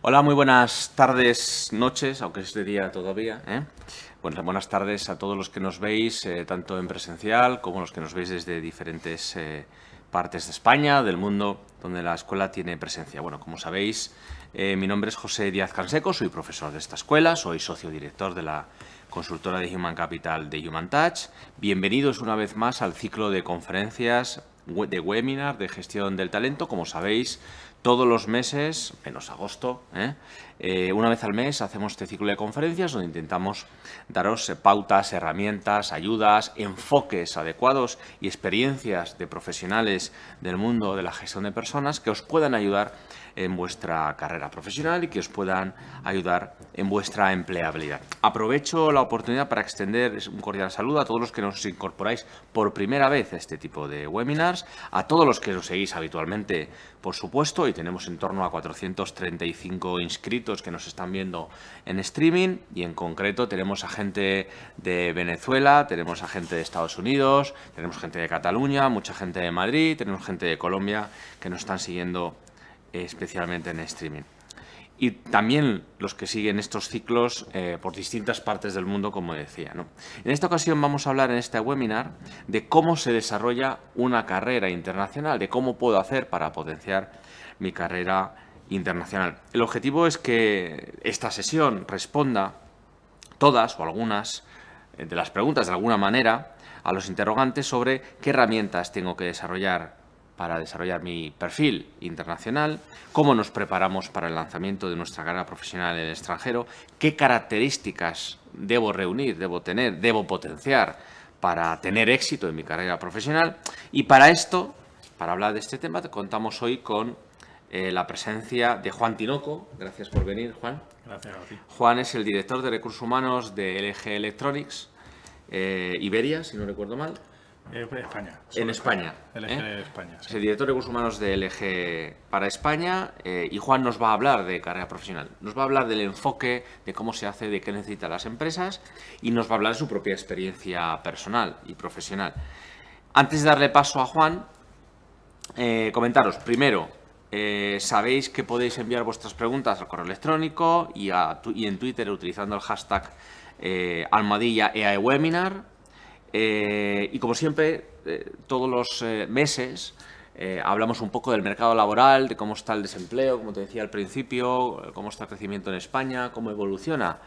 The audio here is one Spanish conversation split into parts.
Hola, muy buenas tardes, noches, aunque es de día todavía. Bueno, buenas tardes a todos los que nos veis, tanto en presencial como los que nos veis desde diferentes partes de España, del mundo, donde la escuela tiene presencia. Bueno, como sabéis, mi nombre es José Díaz Canseco, soy profesor de esta escuela, soy socio director de la consultora de Human Capital de Human Touch. Bienvenidos una vez más al ciclo de conferencias, de webinar de gestión del talento. Como sabéis, todos los meses, menos agosto, una vez al mes hacemos este ciclo de conferencias donde intentamos daros pautas, herramientas, ayudas, enfoques adecuados y experiencias de profesionales del mundo de la gestión de personas que os puedan ayudar en vuestra carrera profesional y que os puedan ayudar en vuestra empleabilidad. Aprovecho la oportunidad para extender un cordial saludo a todos los que nos incorporáis por primera vez a este tipo de webinars, a todos los que nos seguís habitualmente, por supuesto, y tenemos en torno a 435 inscritos que nos están viendo en streaming, y en concreto tenemos a gente de Venezuela, tenemos a gente de Estados Unidos, tenemos gente de Cataluña, mucha gente de Madrid, tenemos gente de Colombia que nos están siguiendo especialmente en streaming. Y también los que siguen estos ciclos por distintas partes del mundo, como decía, ¿no? En esta ocasión vamos a hablar en este webinar de cómo se desarrolla una carrera internacional, de cómo puedo hacer para potenciar mi carrera internacional. El objetivo es que esta sesión responda todas o algunas de las preguntas de alguna manera a los interrogantes sobre qué herramientas tengo que desarrollar para desarrollar mi perfil internacional, cómo nos preparamos para el lanzamiento de nuestra carrera profesional en el extranjero, qué características debo reunir, debo tener, debo potenciar para tener éxito en mi carrera profesional. Y para esto, para hablar de este tema, contamos hoy con la presencia de Juan Tinoco. Gracias por venir, Juan. Gracias a ti. Juan es el director de Recursos Humanos de LG Electronics, Iberia, si no recuerdo mal. España. En España. LG España. Sí. Es el director de Recursos Humanos de LG para España, y Juan nos va a hablar de carrera profesional. Nos va a hablar del enfoque, de cómo se hace, de qué necesitan las empresas, y nos va a hablar de su propia experiencia personal y profesional. Antes de darle paso a Juan, comentaros, primero, sabéis que podéis enviar vuestras preguntas al correo electrónico y en Twitter utilizando el hashtag #EAEwebinar. Y como siempre, todos los meses hablamos un poco del mercado laboral, de cómo está el desempleo, como te decía al principio, cómo está el crecimiento en España, cómo evoluciona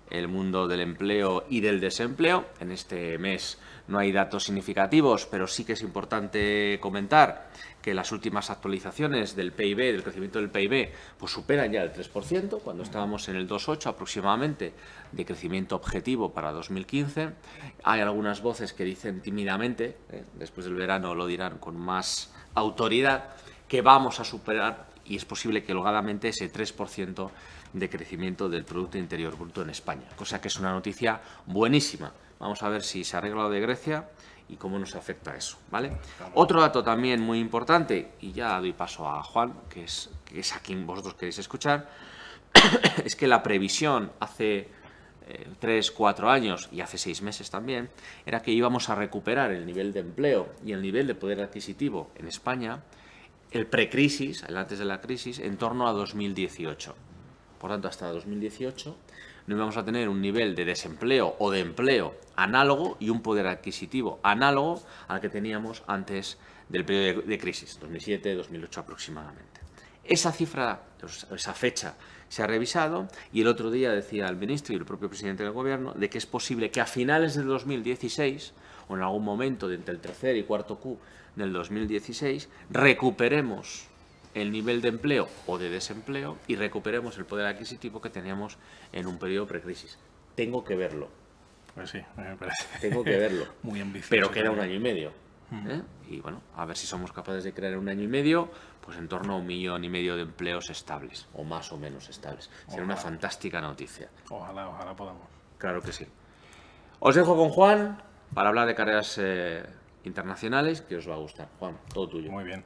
el mundo del empleo y del desempleo. En este mes no hay datos significativos, pero sí que es importante comentar que las últimas actualizaciones del PIB, del crecimiento del PIB, pues superan ya el 3%, cuando estábamos en el 2,8 aproximadamente de crecimiento objetivo para 2015. Hay algunas voces que dicen tímidamente, después del verano lo dirán con más autoridad, que vamos a superar, y es posible que holgadamente, ese 3% de crecimiento del Producto Interior Bruto en España, cosa que es una noticia buenísima. Vamos a ver si se arregla lo de Grecia y cómo nos afecta eso, ¿vale? Otro dato también muy importante, y ya doy paso a Juan, que es a quien vosotros queréis escuchar, es que la previsión hace 3, 4 años y hace 6 meses también, era que íbamos a recuperar el nivel de empleo y el nivel de poder adquisitivo en España, el precrisis, el antes de la crisis, en torno a 2018. Por tanto, hasta 2018 no íbamos a tener un nivel de desempleo o de empleo análogo y un poder adquisitivo análogo al que teníamos antes del periodo de crisis, 2007-2008 aproximadamente. Esa cifra, esa fecha, se ha revisado, y el otro día decía el ministro y el propio presidente del Gobierno de que es posible que a finales del 2016 o en algún momento de entre el tercer y cuarto Q del 2016 recuperemos el nivel de empleo o de desempleo y recuperemos el poder adquisitivo que teníamos en un periodo precrisis. Tengo que verlo. Pues sí, me parece. Tengo que verlo. Muy ambicioso. Pero queda 1 año y medio. Y bueno, a ver si somos capaces de crear en 1 año y medio, pues en torno a 1,5 millones de empleos estables, o más o menos estables. Sería una fantástica noticia. Ojalá podamos. Claro que sí. Os dejo con Juan para hablar de carreras internacionales, que os va a gustar. Juan, todo tuyo. Muy bien.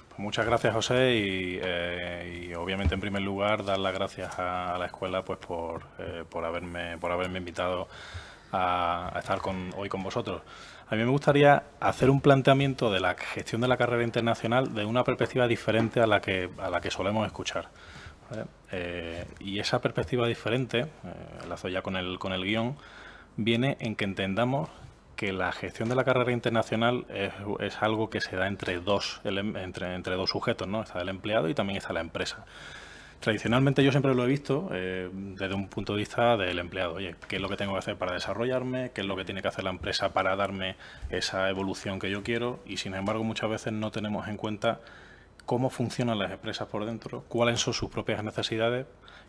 Pues muchas gracias, José, y obviamente en primer lugar dar las gracias a la escuela pues por haberme invitado a estar hoy con vosotros. A mí me gustaría hacer un planteamiento de la gestión de la carrera internacional de una perspectiva diferente a la que solemos escuchar. ¿vale? Y esa perspectiva diferente, enlazo ya con el guión, viene en que entendamos que la gestión de la carrera internacional es algo que se da entre dos sujetos, ¿no? Está el empleado y también está la empresa. Tradicionalmente yo siempre lo he visto desde un punto de vista del empleado. Oye, ¿qué es lo que tengo que hacer para desarrollarme? ¿Qué es lo que tiene que hacer la empresa para darme esa evolución que yo quiero? Y sin embargo muchas veces no tenemos en cuenta cómo funcionan las empresas por dentro, cuáles son sus propias necesidades.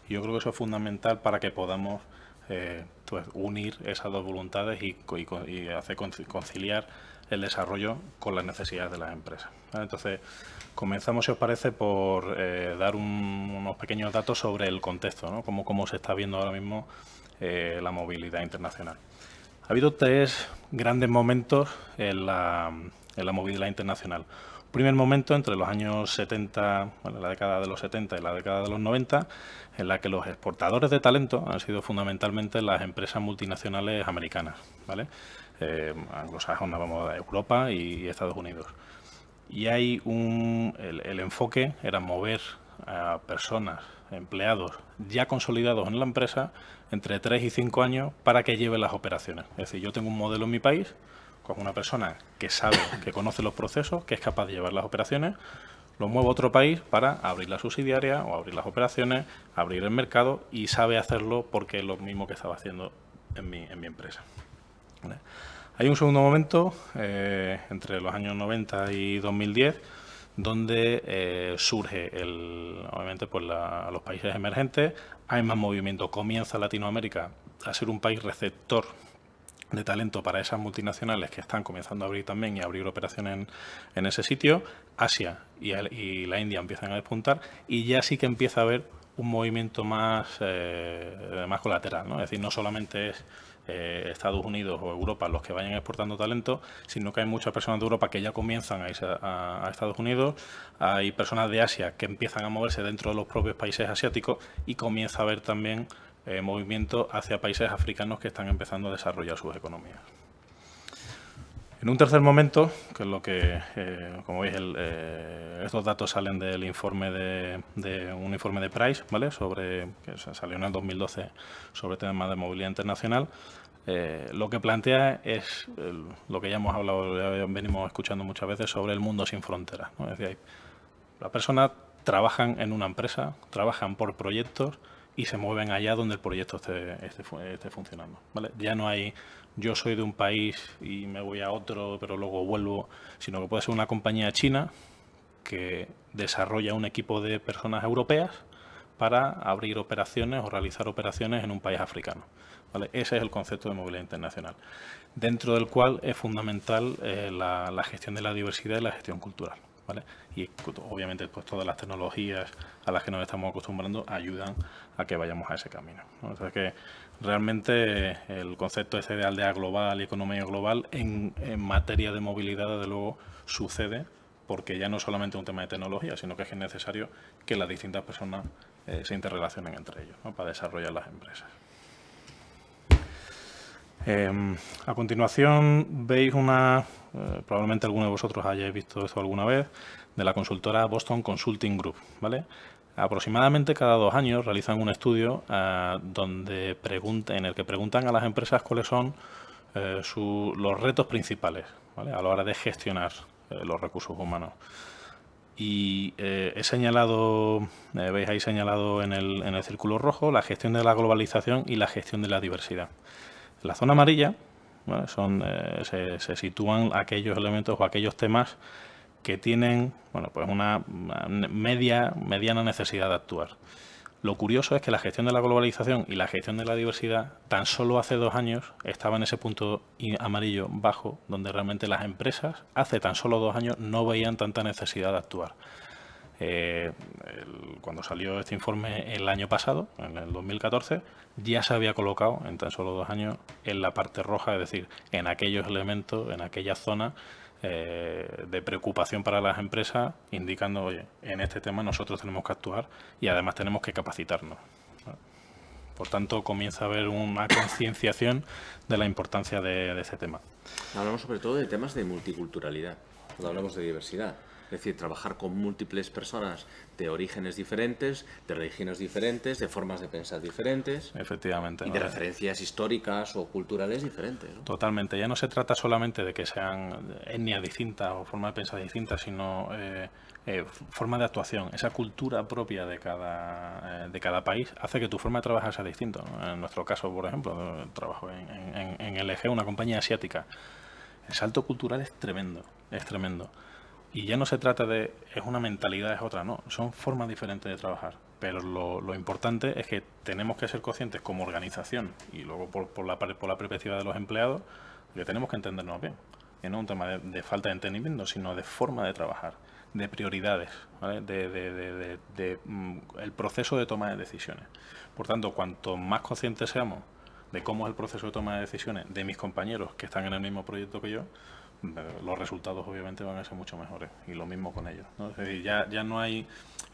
Y yo creo que eso es fundamental para que podamos pues unir esas dos voluntades y hacer conciliar el desarrollo con las necesidades de las empresas, ¿vale? Entonces, comenzamos, si os parece, por dar unos pequeños datos sobre el contexto, ¿no? Cómo se está viendo ahora mismo la movilidad internacional. Ha habido 3 grandes momentos en la movilidad internacional. Un primer momento entre los años 70, bueno, la década de los 70 y la década de los 90, en la que los exportadores de talento han sido fundamentalmente las empresas multinacionales americanas, ¿vale? Anglosajonas, vamos, Europa y Estados Unidos. Y hay el enfoque era mover a personas, empleados ya consolidados en la empresa entre 3 y 5 años para que lleven las operaciones. Es decir, yo tengo un modelo en mi país con una persona que sabe, que conoce los procesos, que es capaz de llevar las operaciones, lo muevo a otro país para abrir la subsidiaria o abrir las operaciones, abrir el mercado y sabe hacerlo porque es lo mismo que estaba haciendo en mi empresa, ¿vale? Hay un segundo momento, entre los años 90 y 2010, donde surge, obviamente, pues a los países emergentes, hay más movimiento. Comienza Latinoamérica a ser un país receptor de talento para esas multinacionales que están comenzando a abrir también y a abrir operaciones en ese sitio. Asia y la India empiezan a despuntar y ya sí que empieza a haber un movimiento más colateral, ¿no? Es decir, no solamente es Estados Unidos o Europa los que vayan exportando talento, sino que hay muchas personas de Europa que ya comienzan a irse a Estados Unidos, hay personas de Asia que empiezan a moverse dentro de los propios países asiáticos y comienza a haber también movimiento hacia países africanos que están empezando a desarrollar sus economías. En un tercer momento, que es lo que, como veis, estos datos salen del informe de un informe de Price, ¿vale? Que salió en el 2012 sobre temas de movilidad internacional. Lo que plantea es lo que ya hemos hablado, ya venimos escuchando muchas veces sobre el mundo sin fronteras, ¿no? Es decir, las personas trabajan en una empresa, trabajan por proyectos y se mueven allá donde el proyecto esté funcionando, ¿vale? Ya no hay yo soy de un país y me voy a otro, pero luego vuelvo, sino que puede ser una compañía china que desarrolla un equipo de personas europeas para abrir operaciones o realizar operaciones en un país africano, ¿vale? Ese es el concepto de movilidad internacional, dentro del cual es fundamental la gestión de la diversidad y la gestión cultural, ¿vale? Y obviamente pues todas las tecnologías a las que nos estamos acostumbrando ayudan a que vayamos a ese camino, ¿no? O sea que realmente el concepto de aldea global y economía global en materia de movilidad, desde luego, sucede porque ya no solamente es un tema de tecnología, sino que es necesario que las distintas personas se interrelacionen entre ellos, ¿no? Para desarrollar las empresas. A continuación veis probablemente alguno de vosotros hayáis visto esto alguna vez, de la consultora Boston Consulting Group, ¿vale? Aproximadamente cada 2 años realizan un estudio en el que preguntan a las empresas cuáles son los retos principales, ¿vale? A la hora de gestionar los recursos humanos. Y he señalado, veis ahí señalado en el círculo rojo, la gestión de la globalización y la gestión de la diversidad. En la zona amarilla, ¿vale? Se sitúan aquellos elementos o aquellos temas que tienen, bueno, pues una mediana necesidad de actuar. Lo curioso es que la gestión de la globalización y la gestión de la diversidad tan solo hace 2 años estaba en ese punto amarillo bajo, donde realmente las empresas hace tan solo 2 años no veían tanta necesidad de actuar. Cuando salió este informe el año pasado, en el 2014, ya se había colocado en tan solo 2 años en la parte roja, es decir, en aquellos elementos, en aquella zona de preocupación para las empresas, indicando, oye, en este tema nosotros tenemos que actuar y además tenemos que capacitarnos, ¿no? Por tanto, comienza a haber una concienciación de la importancia de este tema. Hablamos sobre todo de temas de multiculturalidad, cuando hablamos de diversidad. Es decir, trabajar con múltiples personas de orígenes diferentes, de religiones diferentes, de formas de pensar diferentes. Efectivamente. Y de referencias históricas o culturales diferentes, ¿no? Totalmente. Ya no se trata solamente de que sean etnias distintas o formas de pensar distintas, sino forma de actuación. Esa cultura propia de cada país hace que tu forma de trabajar sea distinta, ¿no? En nuestro caso, por ejemplo, trabajo en LG, una compañía asiática. El salto cultural es tremendo, es tremendo. Y ya no se trata de, es una mentalidad, es otra, no. Son formas diferentes de trabajar. Pero lo importante es que tenemos que ser conscientes como organización y luego por la perspectiva de los empleados, que tenemos que entendernos bien. Que no es un tema de falta de entendimiento, sino de forma de trabajar, de prioridades, ¿vale? El proceso de toma de decisiones. Por tanto, cuanto más conscientes seamos de cómo es el proceso de toma de decisiones de mis compañeros que están en el mismo proyecto que yo, los resultados obviamente van a ser mucho mejores, y lo mismo con ellos, ¿no? Es decir, ya no hay,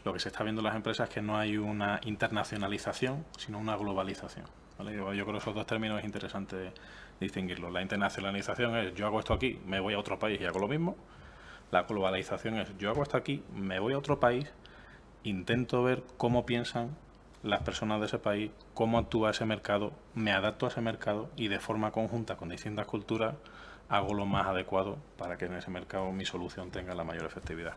lo que se está viendo en las empresas es que no hay una internacionalización, sino una globalización, ¿vale? Yo creo que esos dos términos es interesante distinguirlos. La internacionalización es yo hago esto aquí, me voy a otro país y hago lo mismo. La globalización es yo hago esto aquí, me voy a otro país, intento ver cómo piensan las personas de ese país, cómo actúa ese mercado, me adapto a ese mercado y de forma conjunta con distintas culturas hago lo más adecuado para que en ese mercado mi solución tenga la mayor efectividad.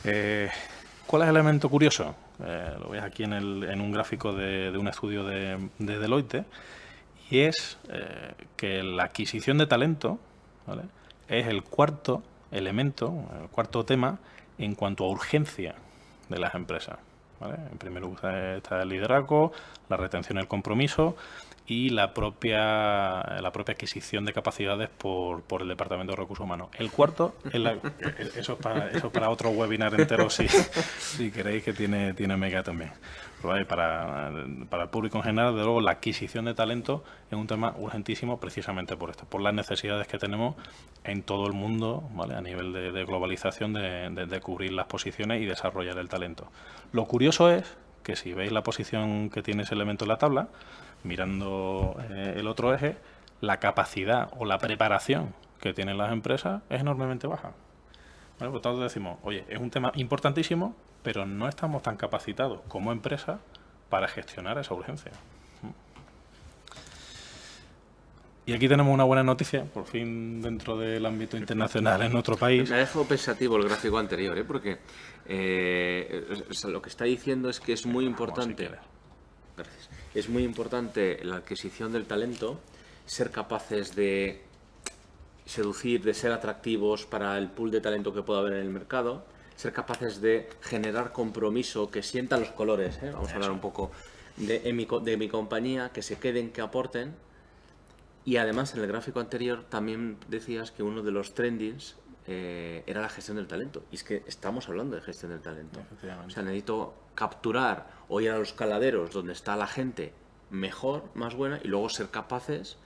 ¿Cuál es el elemento curioso? Lo veis aquí en un gráfico de un estudio de Deloitte, y es que la adquisición de talento, ¿vale?, es el cuarto elemento, el cuarto tema en cuanto a urgencia de las empresas, ¿vale? En primer lugar está el liderazgo, la retención, el compromiso y la propia adquisición de capacidades por el Departamento de Recursos Humanos. El cuarto, eso es para otro webinar entero, si queréis, que tiene mega también. ¿Vale? Para el público en general, de luego, la adquisición de talento es un tema urgentísimo precisamente por esto, por las necesidades que tenemos en todo el mundo, ¿vale?, a nivel de globalización, de cubrir las posiciones y desarrollar el talento. Lo curioso es que si veis la posición que tiene ese elemento en la tabla, mirando el otro eje, la capacidad o la preparación que tienen las empresas es enormemente baja. ¿Vale? Por tanto decimos, oye, es un tema importantísimo, pero no estamos tan capacitados como empresa para gestionar esa urgencia. Y aquí tenemos una buena noticia, por fin dentro del ámbito internacional en nuestro país. Me ha dejado pensativo el gráfico anterior, porque o sea, lo que está diciendo es que es muy importante. Gracias. Es muy importante la adquisición del talento, ser capaces de seducir, de ser atractivos para el pool de talento que pueda haber en el mercado, ser capaces de generar compromiso, que sientan los colores, vamos a hablar un poco de mi compañía, que se queden, que aporten. Y además en el gráfico anterior también decías que uno de los trendings era la gestión del talento. Y es que estamos hablando de gestión del talento. O sea, necesito capturar o ir a los caladeros donde está la gente mejor, más buena, y luego ser capaces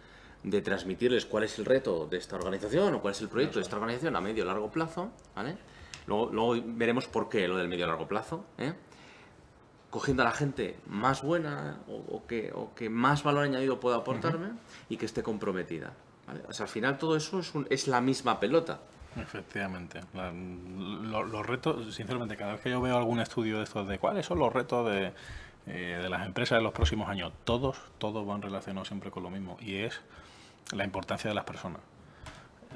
de transmitirles cuál es el reto de esta organización o cuál es el proyecto de esta organización a medio o largo plazo, ¿vale? Luego veremos por qué lo del medio o largo plazo, cogiendo a la gente más buena o que más valor añadido pueda aportarme y que esté comprometida, ¿vale? O sea, al final todo eso es la misma pelota. Efectivamente. Los retos, sinceramente, cada vez que yo veo algún estudio de estos de cuáles son los retos de las empresas en los próximos años, todos van relacionados siempre con lo mismo, y es la importancia de las personas.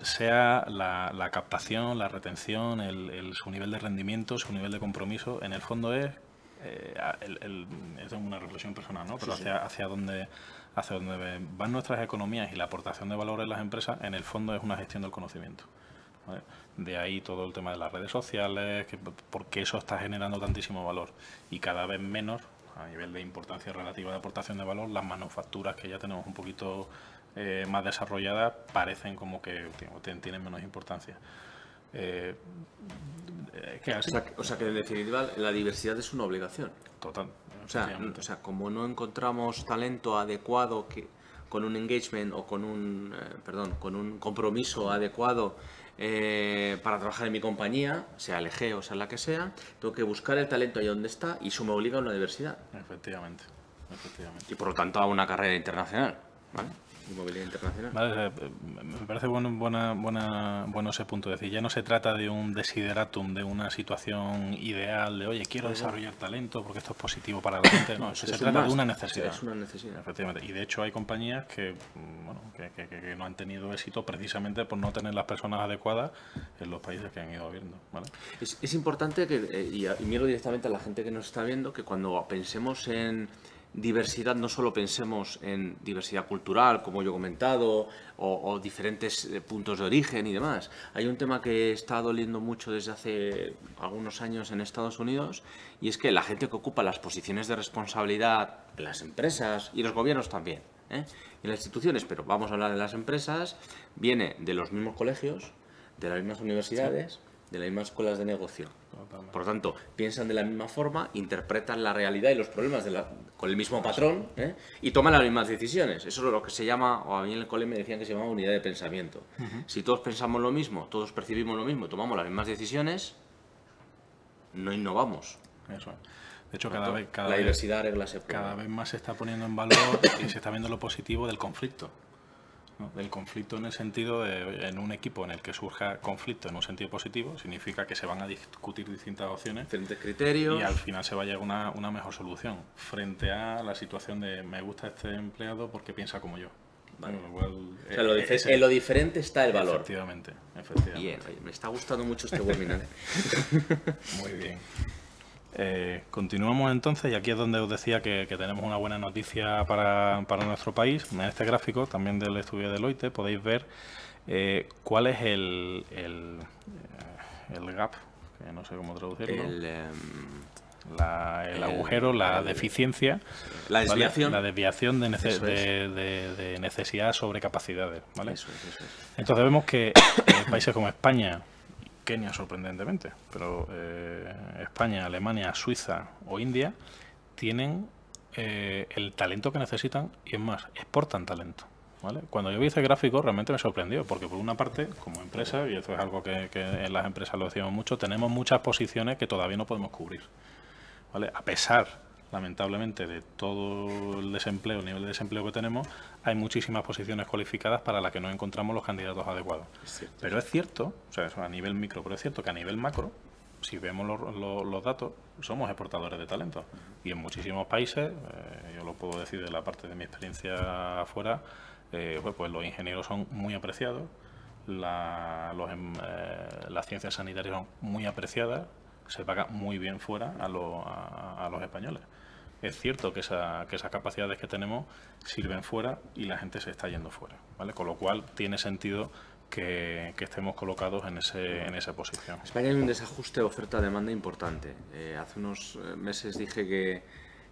Sea la captación, la retención, su nivel de rendimiento, su nivel de compromiso, en el fondo es una reflexión personal, ¿no? Pero hacia dónde van nuestras economías y la aportación de valor en las empresas, en el fondo es una gestión del conocimiento, ¿vale? De ahí todo el tema de las redes sociales, porque eso está generando tantísimo valor, y cada vez menos, a nivel de importancia relativa de aportación de valor, las manufacturas que ya tenemos un poquito más desarrolladas parecen como que tienen menos importancia. O sea que en definitiva la diversidad es una obligación. Total. O sea, como no encontramos talento adecuado con un engagement o con un compromiso adecuado para trabajar en mi compañía, sea LG o sea la que sea, tengo que buscar el talento ahí donde está, y eso me obliga a una diversidad. Efectivamente. Y por lo tanto a una carrera internacional. ¿vale? Y movilidad internacional. Vale, me parece bueno ese punto. Es decir, ya no se trata de un desideratum, de una situación ideal, de oye, quiero desarrollar talento porque esto es positivo para la gente. No, se trata de una necesidad. Es una necesidad. Efectivamente. Y de hecho hay compañías que, bueno, que no han tenido éxito precisamente por no tener las personas adecuadas en los países que han ido viendo. ¿Vale? Es importante que, y miro directamente a la gente que nos está viendo, que cuando pensemos en diversidad no solo pensemos en diversidad cultural, como yo he comentado, o diferentes puntos de origen y demás. Hay un tema que está doliendo mucho desde hace algunos años en Estados Unidos, y es que la gente que ocupa las posiciones de responsabilidad en las empresas y los gobiernos también, y en las instituciones, pero vamos a hablar de las empresas, viene de los mismos colegios, de las mismas universidades, de las mismas escuelas de negocio. Por lo tanto, piensan de la misma forma, interpretan la realidad y los problemas con el mismo patrón, y toman las mismas decisiones. Eso es lo que se llama, o a mí en el cole me decían que se llama unidad de pensamiento. Si todos pensamos lo mismo, todos percibimos lo mismo, tomamos las mismas decisiones, no innovamos. Eso es. De hecho, cada vez más se está poniendo en valor y se está viendo lo positivo del conflicto. ¿No? Del conflicto en el sentido de, en un equipo en el que surja conflicto en un sentido positivo, significa que se van a discutir distintas opciones, diferentes criterios, y al final se va a llegar a una mejor solución frente a la situación de me gusta este empleado porque piensa como yo. Vale. Bueno, o sea, en lo diferente está el valor. Efectivamente. Bien, oye, me está gustando mucho este webinar. Muy bien. Continuamos entonces, y aquí es donde os decía que tenemos una buena noticia para nuestro país. En este gráfico, también del estudio de Deloitte, podéis ver cuál es el gap, que no sé cómo traducirlo, el agujero, la deficiencia, la desviación, ¿vale? La desviación de necesidad sobre capacidades, ¿vale? Eso es. Entonces vemos que países como España, Kenia sorprendentemente, pero España, Alemania, Suiza o India tienen el talento que necesitan, y es más, exportan talento, ¿vale? Cuando yo vi este gráfico realmente me sorprendió, porque por una parte, como empresa, y esto es algo que en las empresas lo decimos mucho, tenemos muchas posiciones que todavía no podemos cubrir, ¿vale? A pesar, lamentablemente, de todo el desempleo, el nivel de desempleo que tenemos, hay muchísimas posiciones cualificadas para las que no encontramos los candidatos adecuados. Pero es cierto, o sea, eso a nivel micro, pero es cierto que a nivel macro, si vemos los datos, somos exportadores de talento. Y en muchísimos países, yo lo puedo decir de la parte de mi experiencia afuera, pues los ingenieros son muy apreciados, las ciencias sanitarias son muy apreciadas, se paga muy bien fuera a los españoles. Es cierto que esas capacidades que tenemos sirven fuera y la gente se está yendo fuera, ¿vale? Con lo cual tiene sentido que estemos colocados en esa posición. España hay un desajuste oferta-demanda importante. Hace unos meses dije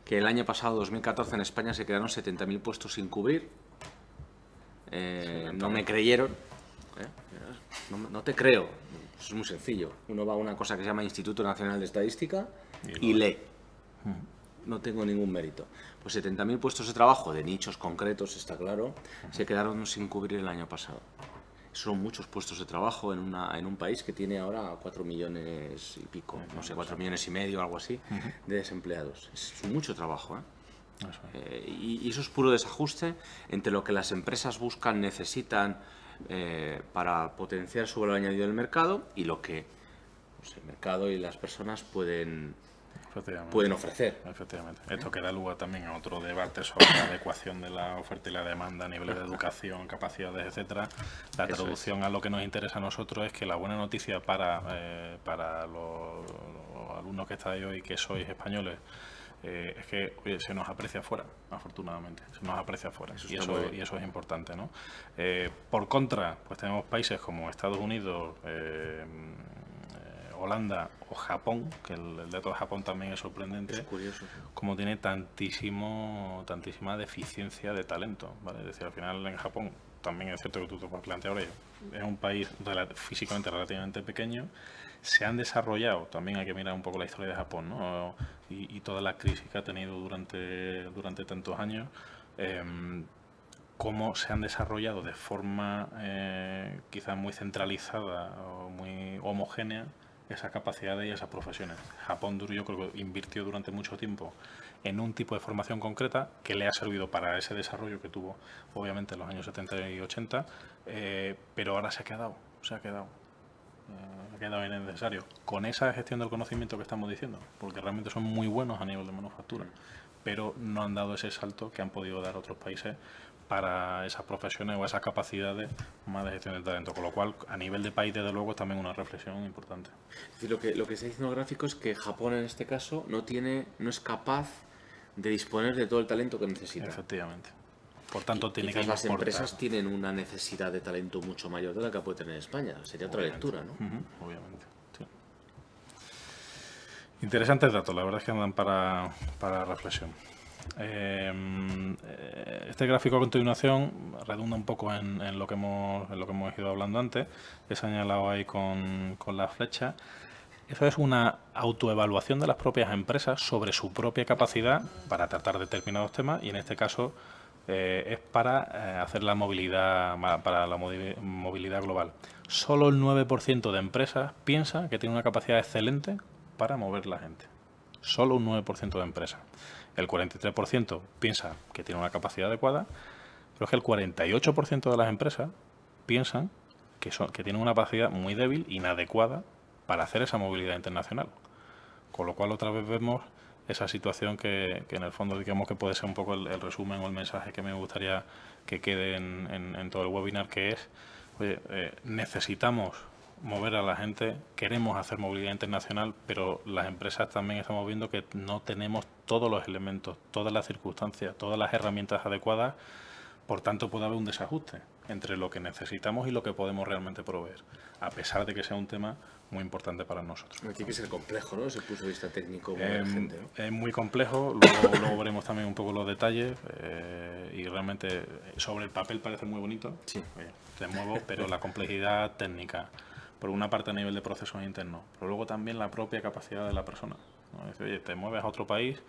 que el año pasado, 2014, en España se quedaron 70.000 puestos sin cubrir. No me creyeron. No te creo. Es muy sencillo. Uno va a una cosa que se llama Instituto Nacional de Estadística y lee. No tengo ningún mérito. Pues 70.000 puestos de trabajo de nichos concretos, está claro, se quedaron sin cubrir el año pasado. Son muchos puestos de trabajo en un país que tiene ahora 4 millones y pico, no sé, 4 millones y medio, algo así, de desempleados. Es mucho trabajo, y eso es puro desajuste entre lo que las empresas buscan, necesitan para potenciar su valor añadido en el mercado y lo que el mercado y las personas pueden ofrecer. Efectivamente. Esto que da lugar también a otro debate sobre la adecuación de la oferta y la demanda a niveles de educación, capacidades, etcétera. La traducción a lo que nos interesa a nosotros es que la buena noticia para los alumnos que estáis hoy, que sois españoles, es que se nos aprecia fuera, afortunadamente, se nos aprecia fuera, y eso es importante, ¿no? Por contra, pues tenemos países como Estados Unidos, Holanda o Japón, que el dato de Japón también es sorprendente, es curioso, como tiene tantísima deficiencia de talento, ¿vale? Es decir, al final en Japón también es cierto que tú te puedes plantear, oye, es un país físicamente relativamente pequeño, se han desarrollado, también hay que mirar un poco la historia de Japón, ¿no? Y toda la crisis que ha tenido durante tantos años, cómo se han desarrollado de forma quizás muy centralizada o muy homogénea esas capacidades y esas profesiones. Japón, yo creo que invirtió durante mucho tiempo en un tipo de formación concreta que le ha servido para ese desarrollo que tuvo, obviamente, en los años 70 y 80, pero ahora se ha quedado innecesario. Con esa gestión del conocimiento que estamos diciendo, porque realmente son muy buenos a nivel de manufactura, pero no han dado ese salto que han podido dar otros países para esas profesiones o esas capacidades más de gestión del talento, con lo cual a nivel de país desde luego es también una reflexión importante. Es decir, lo que está diciendo el gráfico es que Japón en este caso no es capaz de disponer de todo el talento que necesita. Efectivamente. Por tanto, tiene que las empresas tienen una necesidad de talento mucho mayor de la que puede tener España. Sería otra lectura, ¿no? Obviamente. Sí. Interesantes datos, la verdad es que andan para reflexión. Este gráfico a continuación redunda un poco en lo que hemos ido hablando antes. He señalado ahí con la flecha. Eso es una autoevaluación de las propias empresas sobre su propia capacidad para tratar determinados temas, y en este caso es para hacer la movilidad global. Solo el 9% de empresas piensa que tiene una capacidad excelente para mover la gente. Solo un 9% de empresas. El 43% piensa que tiene una capacidad adecuada, pero es que el 48% de las empresas piensan que tienen una capacidad muy débil, inadecuada para hacer esa movilidad internacional. Con lo cual otra vez vemos esa situación que en el fondo digamos que puede ser un poco el resumen o el mensaje que me gustaría que quede en todo el webinar, que es, oye, necesitamos mover a la gente, queremos hacer movilidad internacional, pero las empresas también estamos viendo que no tenemos todos los elementos, todas las circunstancias, todas las herramientas adecuadas, por tanto puede haber un desajuste entre lo que necesitamos y lo que podemos realmente proveer, a pesar de que sea un tema muy importante para nosotros. Tiene que ser complejo, ¿no? Desde el punto de vista técnico. Gente, ¿no? Es muy complejo, luego veremos también un poco los detalles y realmente sobre el papel parece muy bonito, sí. Te muevo, pero la complejidad técnica, por una parte a nivel de procesos internos, pero luego también la propia capacidad de la persona, ¿no? Dice, oye, te mueves a otro país,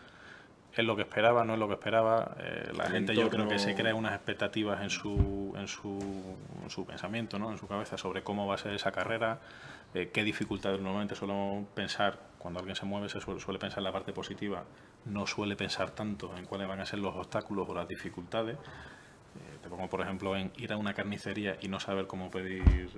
es lo que esperaba, no es lo que esperaba. La gente entorno... yo creo que se crea unas expectativas en su pensamiento, ¿no? En su cabeza sobre cómo va a ser esa carrera, qué dificultades. Normalmente solemos pensar, cuando alguien se mueve, se suele pensar en la parte positiva, no suele pensar tanto en cuáles van a ser los obstáculos o las dificultades. Te pongo por ejemplo en ir a una carnicería y no saber cómo pedir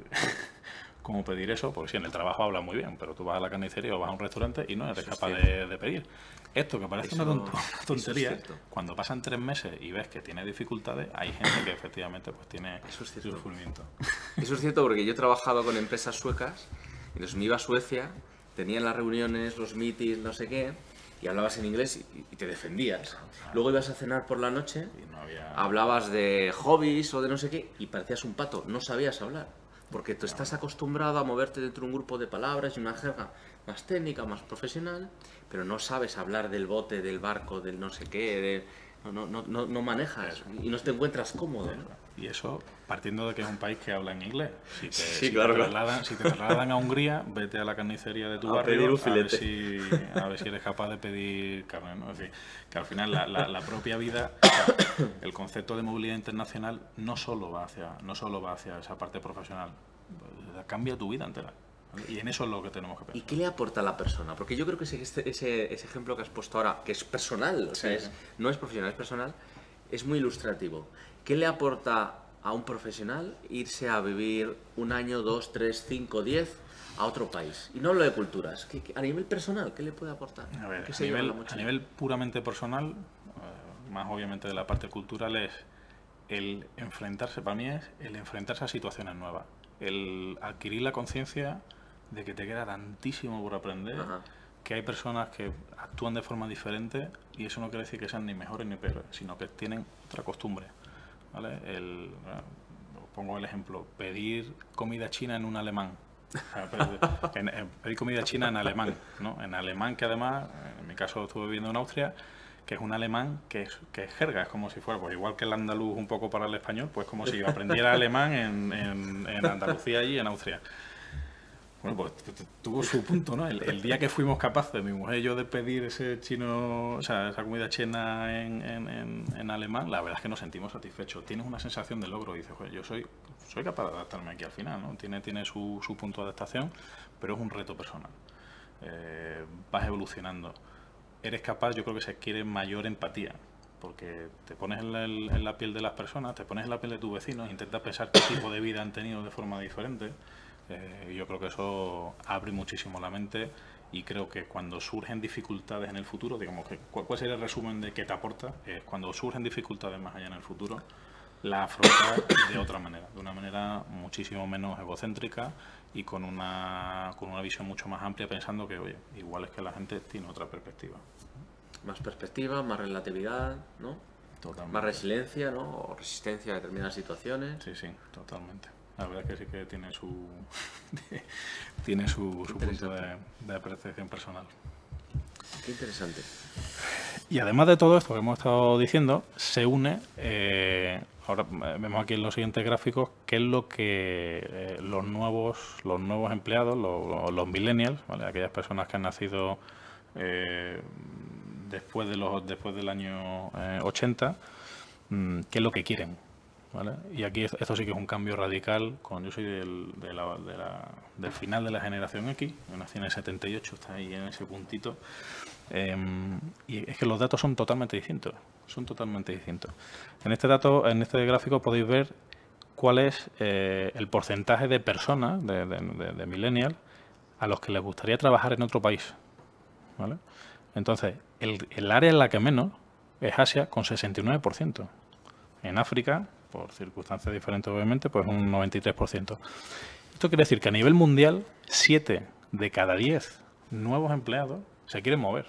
eso, porque sí, en el trabajo hablas muy bien, pero tú vas a la carnicería o vas a un restaurante y no eres capaz de pedir. Esto que parece una tontería, cuando pasan 3 meses y ves que tiene dificultades, hay gente que efectivamente pues tiene sufrimiento. Eso es cierto, porque yo he trabajado con empresas suecas, entonces me iba a Suecia, tenían las reuniones, los meetings, no sé qué, y hablabas en inglés y te defendías. Luego ibas a cenar por la noche, hablabas de hobbies o de no sé qué, y parecías un pato, no sabías hablar. Porque tú estás acostumbrado a moverte dentro de un grupo de palabras y una jerga más técnica, más profesional, pero no sabes hablar del bote, del barco, del no sé qué, no manejas y no te encuentras cómodo, ¿no? Y eso partiendo de que es un país que habla en inglés. Si te trasladan a Hungría, vete a la carnicería de tu barrio a ver si eres capaz de pedir carne, ¿no? Es decir, que al final la propia vida, el concepto de movilidad internacional no solo va hacia esa parte profesional, cambia tu vida entera. Y en eso es lo que tenemos que pensar. ¿Y qué le aporta a la persona? Porque yo creo que ese ejemplo que has puesto ahora, que es personal, o sea, no es profesional, es personal, es muy ilustrativo. ¿Qué le aporta a un profesional irse a vivir 1 año, 2, 3, 5, 10 a otro país? Y no hablo de culturas. A nivel personal, ¿qué le puede aportar? A ver, a nivel puramente personal, más obviamente de la parte cultural, es el enfrentarse, para mí es el enfrentarse a situaciones nuevas. El adquirir la conciencia de que te queda tantísimo por aprender, que hay personas que actúan de forma diferente y eso no quiere decir que sean ni mejores ni peores, sino que tienen otra costumbre, ¿vale? Pongo el ejemplo, pedir comida china en un alemán. Pedir comida china en alemán, ¿no? En alemán, que además, en mi caso estuve viviendo en Austria, que es un alemán que es jerga, es como si fuera, pues igual que el andaluz un poco para el español, pues como si aprendiera alemán en Andalucía y en Austria. Bueno, pues tuvo su punto, ¿no? El día que fuimos capaces, mi mujer y yo, de pedir ese chino, o sea, esa comida china en alemán, la verdad es que nos sentimos satisfechos. Tienes una sensación de logro y dices, joder, yo soy capaz de adaptarme aquí al final, ¿no? Tiene su punto de adaptación, pero es un reto personal. Vas evolucionando. Eres capaz, yo creo que se adquiere mayor empatía, porque te pones en la piel de las personas, te pones en la piel de tus vecinos, intentas pensar qué tipo de vida han tenido de forma diferente. Yo creo que eso abre muchísimo la mente y creo que cuando surgen dificultades en el futuro, digamos, ¿cuál sería el resumen de qué te aporta? Cuando surgen dificultades más allá en el futuro, la afrontas de otra manera, de una manera muchísimo menos egocéntrica y con una visión mucho más amplia, pensando que, oye, igual es que la gente tiene otra perspectiva. Más perspectiva, más relatividad, ¿no? Totalmente. Más resiliencia, ¿no? O resistencia a determinadas situaciones. Sí, sí, totalmente. La verdad es que sí que tiene su punto de percepción personal. Qué interesante. Y además de todo esto que hemos estado diciendo, se une, ahora vemos aquí en los siguientes gráficos, qué es lo que los nuevos empleados, los millennials, ¿vale? Aquellas personas que han nacido después del año 80, qué es lo que quieren. ¿Vale? Y aquí esto sí que es un cambio radical. Yo soy del final de la generación X, yo nací en el 78, está ahí en ese puntito. Y es que los datos son totalmente distintos. En este gráfico podéis ver cuál es el porcentaje de personas, de millennials, a los que les gustaría trabajar en otro país. ¿Vale? Entonces, el área en la que menos es Asia, con 69%. En África, por circunstancias diferentes obviamente, pues un 93%. Esto quiere decir que a nivel mundial, 7 de cada 10 nuevos empleados se quieren mover.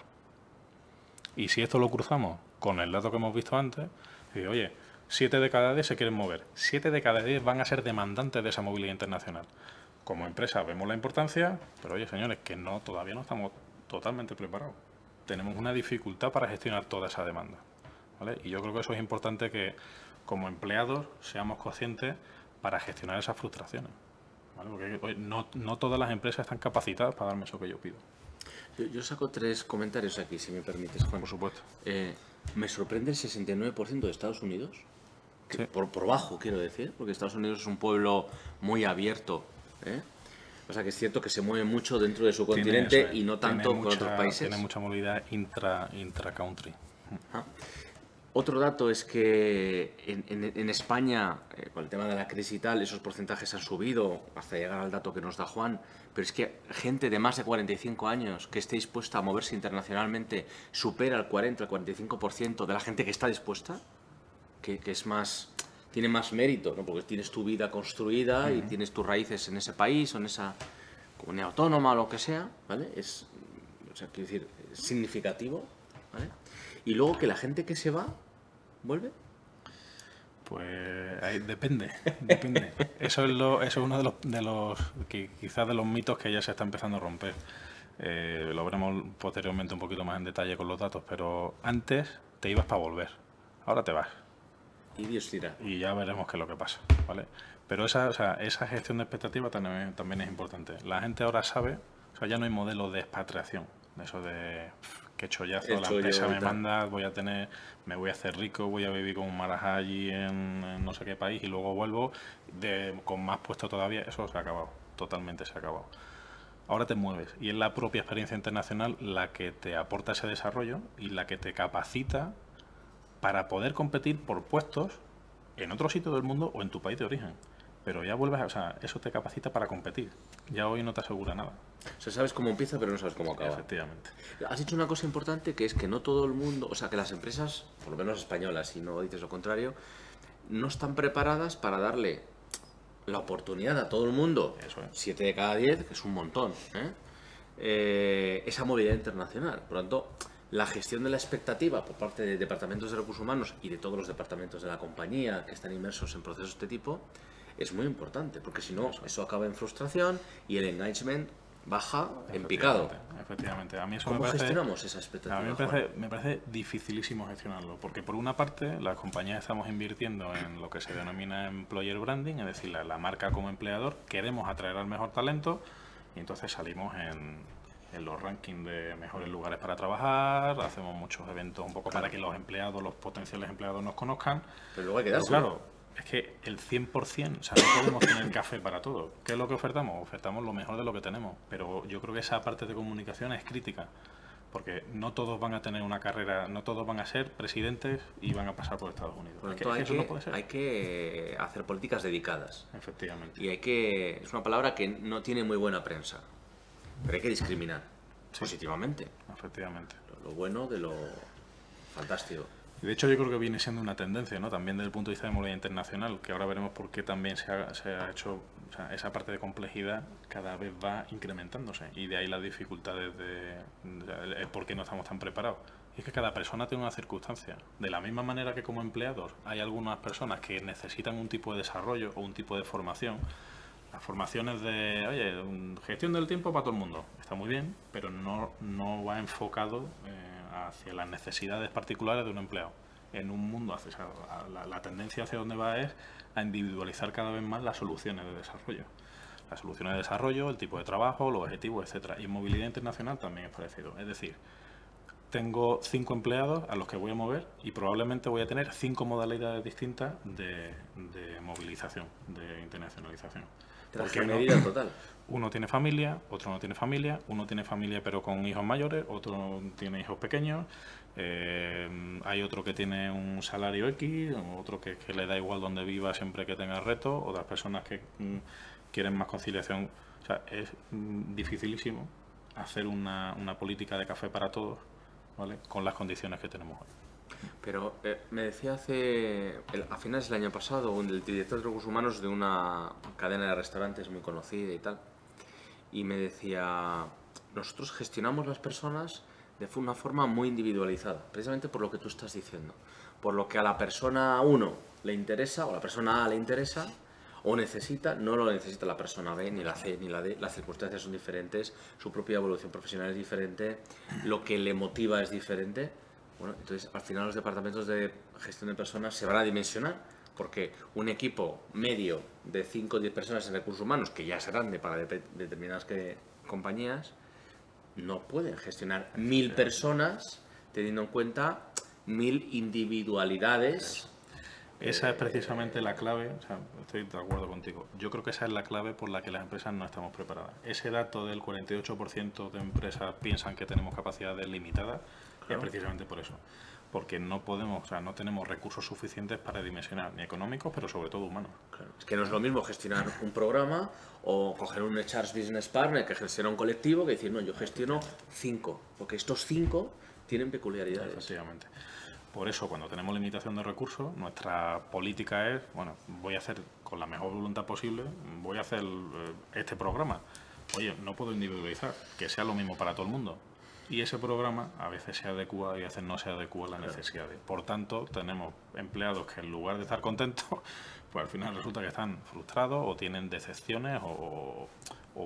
Y si esto lo cruzamos con el dato que hemos visto antes, digo, oye, 7 de cada 10 se quieren mover. 7 de cada 10 van a ser demandantes de esa movilidad internacional. Como empresa vemos la importancia, pero oye, señores, que todavía no estamos totalmente preparados. Tenemos una dificultad para gestionar toda esa demanda, ¿vale? Y yo creo que eso es importante, que como empleados seamos conscientes para gestionar esas frustraciones, ¿vale? Porque oye, no todas las empresas están capacitadas para darme eso que yo pido. Yo saco 3 comentarios aquí, si me permites, Juan. Por supuesto. Me sorprende el 69% de Estados Unidos. Sí. Por bajo, quiero decir, porque Estados Unidos es un pueblo muy abierto, ¿eh? O sea que es cierto que se mueve mucho dentro de su continente y no tanto con otros países. Tiene mucha movilidad intra-country. Otro dato es que en España, con el tema de la crisis y tal, esos porcentajes han subido hasta llegar al dato que nos da Juan, pero es que gente de más de 45 años que esté dispuesta a moverse internacionalmente supera el 40, el 45% de la gente que está dispuesta, que es más, tiene más mérito, ¿no? Porque tienes tu vida construida y tienes tus raíces en ese país o en esa comunidad autónoma o lo que sea, ¿vale? O sea, quiero decir, es significativo, ¿vale? Y luego que la gente que se va, ¿vuelve? Pues ahí depende. Eso es uno de los quizás de los mitos que ya se está empezando a romper. Lo veremos posteriormente un poquito más en detalle con los datos, pero antes te ibas para volver, ahora te vas. Y Dios dirá. Y ya veremos qué es lo que pasa, ¿vale? Pero esa gestión de expectativas también es importante. La gente ahora sabe, o sea, ya no hay modelo de expatriación, de eso de qué chollazo, la empresa me manda, me voy a hacer rico, voy a vivir como un marajá allí en no sé qué país y luego vuelvo con más puesto todavía. Eso se ha acabado, totalmente se ha acabado. Ahora te mueves y es la propia experiencia internacional la que te aporta ese desarrollo y la que te capacita para poder competir por puestos en otro sitio del mundo o en tu país de origen. Pero ya vuelves, o sea, eso te capacita para competir. Ya hoy no te asegura nada. O sea, sabes cómo empieza, pero no sabes cómo acaba. Efectivamente. Has dicho una cosa importante, que es que no todo el mundo, o sea, que las empresas, por lo menos españolas, si no dices lo contrario, no están preparadas para darle la oportunidad a todo el mundo. Eso es. 7 de cada 10, que es un montón, esa movilidad internacional. Por lo tanto, la gestión de la expectativa por parte de departamentos de recursos humanos y de todos los departamentos de la compañía que están inmersos en procesos de este tipo es muy importante, porque si no, eso acaba en frustración y el engagement baja en picado. Efectivamente. A mí eso ¿Cómo gestionamos esa expectativa? A mí me parece dificilísimo gestionarlo, porque por una parte las compañías estamos invirtiendo en lo que se denomina employer branding, es decir, la marca como empleador, queremos atraer al mejor talento y entonces salimos en los rankings de mejores lugares para trabajar, hacemos muchos eventos un poco para que los empleados, los potenciales empleados nos conozcan. Pero luego hay que darse. Claro, es que el 100%, o sea, no podemos tener café para todo. ¿Qué es lo que ofertamos? Ofertamos lo mejor de lo que tenemos, pero yo creo que esa parte de comunicación es crítica, porque no todos van a tener una carrera, no todos van a ser presidentes y van a pasar por Estados Unidos. Por lo tanto, eso no puede ser. Hay que hacer políticas dedicadas. Efectivamente. Y es una palabra que no tiene muy buena prensa, pero hay que discriminar positivamente. Efectivamente. Lo bueno de lo fantástico. Y de hecho yo creo que viene siendo una tendencia, ¿no? También desde el punto de vista de movilidad internacional, que ahora veremos por qué también se ha hecho, o sea, esa parte de complejidad cada vez va incrementándose, y de ahí las dificultades el por qué no estamos tan preparados. Y es que cada persona tiene una circunstancia. De la misma manera que como empleados hay algunas personas que necesitan un tipo de desarrollo o un tipo de formación. Las formaciones de, oye, gestión del tiempo para todo el mundo, está muy bien, pero no va enfocado hacia las necesidades particulares de un empleado. En un mundo, o sea, la tendencia hacia donde va es a individualizar cada vez más las soluciones de desarrollo. Las soluciones de desarrollo, el tipo de trabajo, los objetivos, etcétera. Y en movilidad internacional también es parecido. Es decir, tengo 5 empleados a los que voy a mover y probablemente voy a tener 5 modalidades distintas de movilización, de internacionalización. Porque medida total. Uno tiene familia, otro no tiene familia, uno tiene familia pero con hijos mayores, otro tiene hijos pequeños, hay otro que tiene un salario X, otro que le da igual donde viva siempre que tenga retos, otras personas que quieren más conciliación. O sea, es dificilísimo hacer una política de café para todos, ¿vale?, con las condiciones que tenemos hoy. Pero me decía a finales del año pasado, el director de recursos humanos de una cadena de restaurantes muy conocida y tal, y me decía, nosotros gestionamos las personas de una forma muy individualizada, precisamente por lo que tú estás diciendo, por lo que a la persona 1 le interesa, o a la persona A le interesa, o necesita, no lo necesita la persona B, ni la C, ni la D, las circunstancias son diferentes, su propia evolución profesional es diferente, lo que le motiva es diferente. Bueno, entonces al final los departamentos de gestión de personas se van a dimensionar, porque un equipo medio de 5 o 10 personas en recursos humanos, que ya es grande para determinadas compañías, no pueden gestionar 1000 personas teniendo en cuenta 1000 individualidades. Esa es precisamente la clave, o sea, estoy de acuerdo contigo. Yo creo que esa es la clave por la que las empresas no estamos preparadas. Ese dato del 48% de empresas piensan que tenemos capacidades limitadas, es precisamente por eso. Porque no podemos, o sea, no tenemos recursos suficientes para dimensionar, ni económicos, pero sobre todo humanos. Claro. Es que no es lo mismo gestionar un programa o coger un HR Business Partner que gestiona un colectivo que decir, no, yo gestiono 5, porque estos 5 tienen peculiaridades. Efectivamente. Por eso, cuando tenemos limitación de recursos, nuestra política es, bueno, voy a hacer con la mejor voluntad posible, voy a hacer este programa. Oye, no puedo individualizar, que sea lo mismo para todo el mundo. Y ese programa a veces se adecua y a veces no se adecua a las necesidades. Por tanto, tenemos empleados que en lugar de estar contentos, pues al final resulta que están frustrados o tienen decepciones o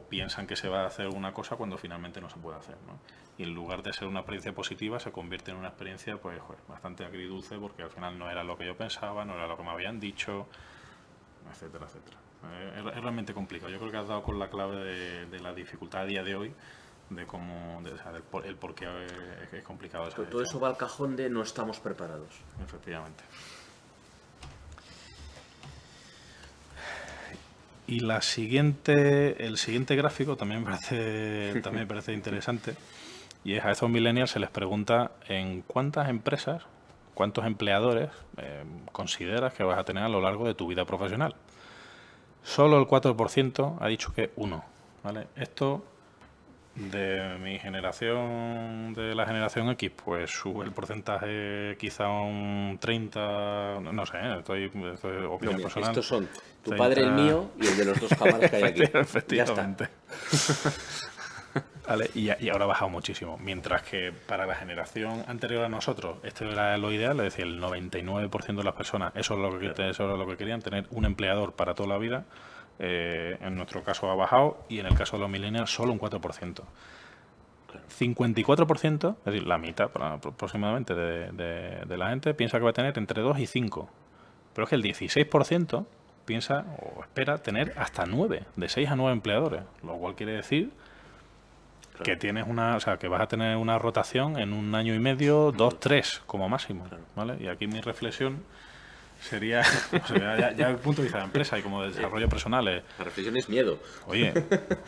piensan que se va a hacer una cosa cuando finalmente no se puede hacer, ¿no? Y en lugar de ser una experiencia positiva, se convierte en una experiencia pues bastante agridulce, porque al final no era lo que yo pensaba, no era lo que me habían dicho, etcétera, etcétera. Es realmente complicado. Yo creo que has dado con la clave de la dificultad a día de hoy, de cómo, el por qué es complicado. Pero todo eso va al cajón de no estamos preparados. Efectivamente. Y el siguiente gráfico también me parece interesante, y es a estos millennials se les pregunta en cuántas empresas, cuántos empleadores consideras que vas a tener a lo largo de tu vida profesional. Solo el 4% ha dicho que 1, ¿vale? Esto de mi generación, de la generación X, pues sube el porcentaje quizá un 30, no sé, estoy opinión personal. Estos son tu 30... padre, el mío y el de los 2 cámaras que hay aquí. Efectivamente. Vale, y ahora ha bajado muchísimo. Mientras que para la generación anterior a nosotros, esto era lo ideal, es decir, el 99% de las personas, eso es lo que querían, tener un empleador para toda la vida. En nuestro caso ha bajado, y en el caso de los millennials solo un 4%. 54%, es decir, la mitad aproximadamente de la gente piensa que va a tener entre 2 y 5. Pero es que el 16% piensa o espera tener hasta 9, de 6 a 9 empleadores, lo cual quiere decir que tienes que vas a tener una rotación en un año y medio, 2, 3 como máximo, ¿vale? Y aquí mi reflexión sería, ya el punto de vista de empresa y como de desarrollo personal la reflexión es miedo. Oye,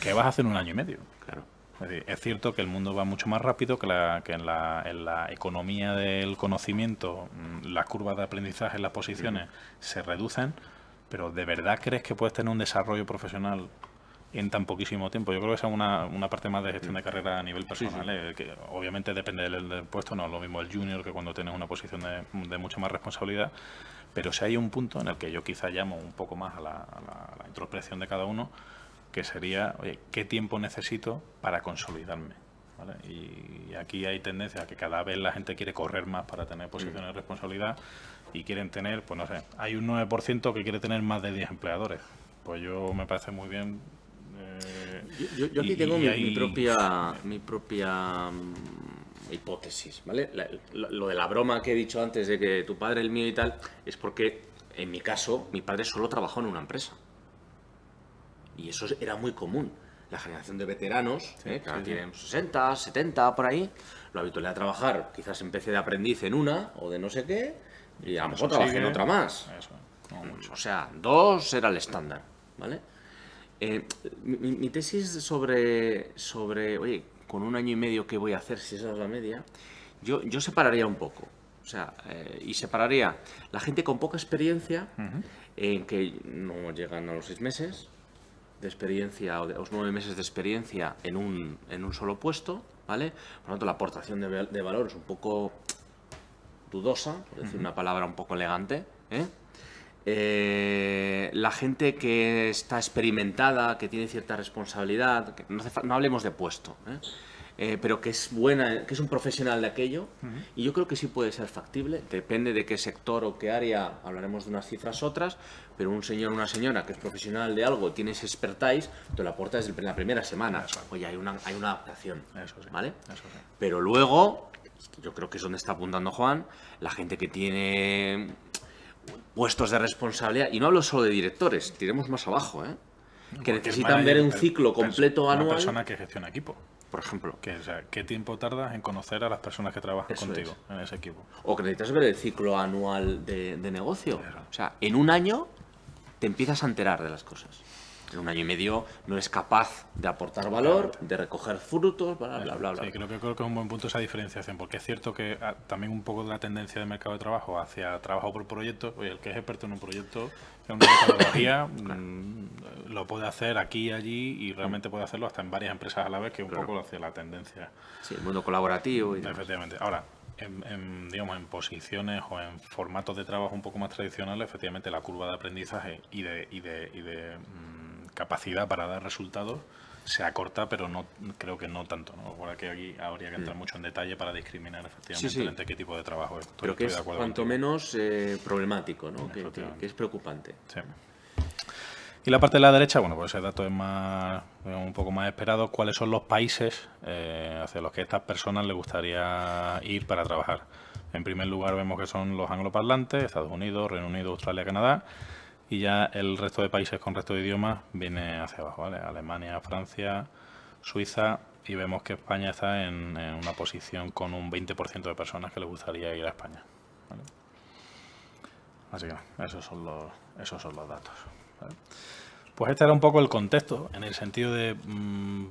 ¿qué vas a hacer en un año y medio? Claro. Es decir, es cierto que el mundo va mucho más rápido, que en la economía del conocimiento las curvas de aprendizaje en las posiciones se reducen, pero ¿de verdad crees que puedes tener un desarrollo profesional en tan poquísimo tiempo? Yo creo que esa es una parte más de gestión de carrera a nivel personal, que obviamente depende del puesto, no es lo mismo el junior que cuando tienes una posición de mucha más responsabilidad, pero si hay un punto en el que yo quizá llamo un poco más a la introspección de cada uno, que sería, oye, ¿qué tiempo necesito para consolidarme? ¿Vale? Y aquí hay tendencia a que cada vez la gente quiere correr más para tener posiciones de responsabilidad y quieren tener, pues no sé, hay un 9% que quiere tener más de 10 empleadores. Pues yo me parece muy bien. Yo aquí tengo mi propia hipótesis, ¿vale? Lo de la broma que he dicho antes de que tu padre, el mío y tal, es porque, en mi caso, mi padre solo trabajó en una empresa. Y eso era muy común. La generación de veteranos, que ahora tienen 60, 70, por ahí, lo habitual era trabajar, quizás empecé de aprendiz en una o de no sé qué, y a lo mejor trabajé en otra más. Eso, no mucho. O sea, 2 era el estándar, ¿vale? Mi tesis sobre, oye, con un año y medio, ¿qué voy a hacer si esa es la media? Yo separaría un poco. O sea, y separaría la gente con poca experiencia, que no llegan a los 6 meses de experiencia o los 9 meses de experiencia en un solo puesto, ¿vale? Por lo tanto, la aportación de valor es un poco dudosa, por decir una palabra un poco elegante, la gente que está experimentada, que tiene cierta responsabilidad, que no hablemos de puesto, pero que es buena, que es un profesional de aquello, y yo creo que sí puede ser factible, depende de qué sector o qué área, hablaremos de unas cifras otras, pero un señor o una señora que es profesional de algo, tiene ese expertise, te lo aporta desde la primera semana. Oye, hay una adaptación, ¿vale? Pero luego, yo creo que es donde está apuntando Juan, la gente que tiene puestos de responsabilidad, y no hablo solo de directores, tiremos más abajo, que necesitan ver un ciclo completo anual. Una persona que gestiona equipo. Por ejemplo. ¿Qué tiempo tardas en conocer a las personas que trabajan contigo en ese equipo? O que necesitas ver el ciclo anual de negocio. O sea, en un año te empiezas a enterar de las cosas. En un año y medio no eres capaz de aportar valor, de recoger frutos, bla, bla, bla, bla. Sí, creo que es un buen punto esa diferenciación, porque es cierto que también un poco de la tendencia del mercado de trabajo hacia trabajo por proyectos. Oye, el que es experto en un proyecto, en una metodología, lo puede hacer aquí y allí, y realmente puede hacerlo hasta en varias empresas a la vez, que es un poco hacia la tendencia. Sí, el mundo colaborativo. Efectivamente. Ahora, digamos, en posiciones o en formatos de trabajo un poco más tradicionales, efectivamente la curva de aprendizaje y de capacidad para dar resultados se acorta, pero no creo que no tanto, ¿no? Ahora que aquí habría que entrar mucho en detalle para discriminar efectivamente entre qué tipo de trabajo es. Pero que es cuanto menos problemático, ¿no? Que es preocupante. Sí. Y la parte de la derecha, bueno, pues ese dato es un poco más esperado. ¿Cuáles son los países hacia los que a estas personas les gustaría ir para trabajar? En primer lugar vemos que son los angloparlantes, Estados Unidos, Reino Unido, Australia, Canadá, y ya el resto de países con resto de idiomas viene hacia abajo, ¿vale? Alemania, Francia, Suiza, y vemos que España está en una posición con un 20% de personas que les gustaría ir a España, ¿vale? Así que esos son los datos, ¿vale? Pues este era un poco el contexto, en el sentido de